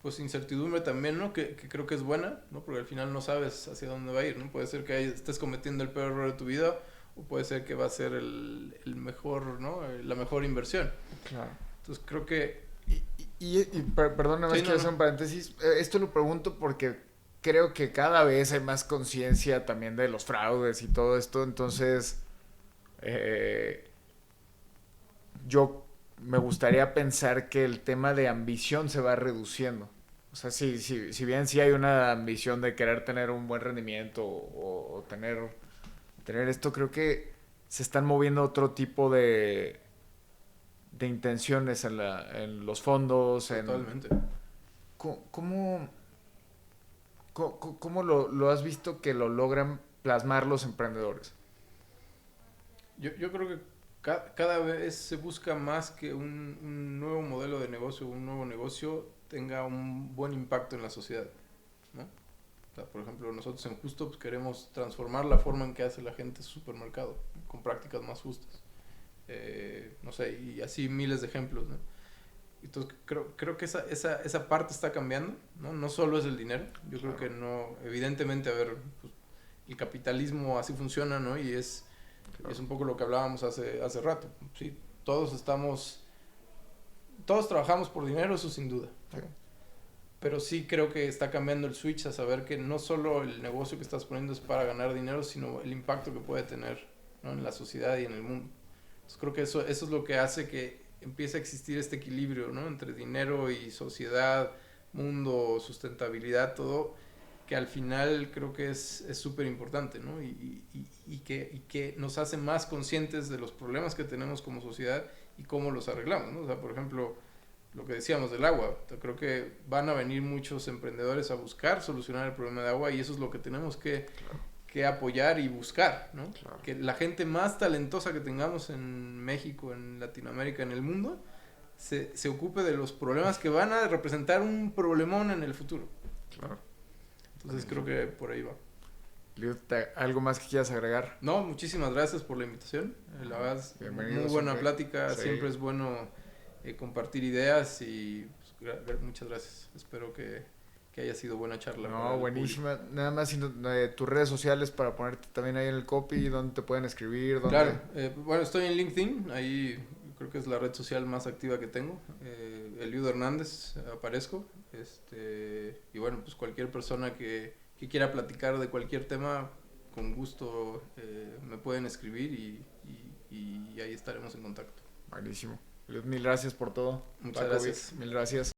Speaker 3: pues incertidumbre también, ¿no? Que creo que es buena, ¿no? Porque al final no sabes hacia dónde va a ir, ¿no? Puede ser que estés cometiendo el peor error de tu vida, o puede ser que va a ser el mejor, ¿no? La mejor inversión.
Speaker 2: Claro.
Speaker 3: Entonces creo que...
Speaker 2: Perdóname, sí, quiero hacer un paréntesis. Esto lo pregunto porque creo que cada vez hay más conciencia también de los fraudes y todo esto. Entonces, yo me gustaría pensar que el tema de ambición se va reduciendo. O sea, si bien sí hay una ambición de querer tener un buen rendimiento o tener esto, creo que se están moviendo otro tipo de intenciones en los fondos.
Speaker 3: Totalmente.
Speaker 2: ¿Cómo lo has visto que lo logran plasmar los emprendedores?
Speaker 3: Yo creo que cada vez se busca más que un nuevo modelo de negocio, un nuevo negocio tenga un buen impacto en la sociedad, ¿no? O sea, por ejemplo, nosotros en Justo pues, queremos transformar la forma en que hace la gente su supermercado, con prácticas más justas. No sé, y así miles de ejemplos, ¿no? Entonces creo que esa parte está cambiando, ¿no? No solo es el dinero, yo creo que no, evidentemente, pues, el capitalismo así funciona, ¿no? Y es un poco lo que hablábamos hace rato, ¿sí? Todos trabajamos por dinero, eso sin duda, ¿no? Pero sí creo que está cambiando el switch a saber que no solo el negocio que estás poniendo es para ganar dinero, sino el impacto que puede tener, ¿no? En la sociedad y en el mundo. Entonces creo que eso es lo que hace que empiece a existir este equilibrio, ¿no? Entre dinero y sociedad, mundo, sustentabilidad, todo, que al final creo que es súper importante, ¿no? Y que nos hace más conscientes de los problemas que tenemos como sociedad y cómo los arreglamos, ¿no? O sea, por ejemplo, lo que decíamos del agua, creo que van a venir muchos emprendedores a buscar solucionar el problema de agua y eso es lo que tenemos que apoyar y buscar, ¿no? Claro. Que la gente más talentosa que tengamos en México, en Latinoamérica, en el mundo, se ocupe de los problemas que van a representar un problemón en el futuro.
Speaker 2: Claro.
Speaker 3: Entonces creo que por ahí va.
Speaker 2: Eliud, ¿algo más que quieras agregar?
Speaker 3: No, muchísimas gracias por la invitación. La verdad es
Speaker 2: Bienvenido
Speaker 3: muy buena
Speaker 2: siempre.
Speaker 3: plática.
Speaker 2: Sí.
Speaker 3: Siempre es bueno compartir ideas y pues, muchas gracias. Espero que haya sido buena charla. para
Speaker 2: No,
Speaker 3: el
Speaker 2: buenísima. Nada más tus redes sociales para ponerte también ahí en el copy, donde te pueden escribir. ¿Dónde?
Speaker 3: Claro, bueno, estoy en LinkedIn, ahí creo que es la red social más activa que tengo. Eliud Hernández aparezco. Y bueno, pues cualquier persona que quiera platicar de cualquier tema, con gusto me pueden escribir y ahí estaremos en contacto.
Speaker 2: Buenísimo. Eliud, mil gracias por todo.
Speaker 3: Muchas
Speaker 2: Paco,
Speaker 3: gracias.
Speaker 2: Mil gracias.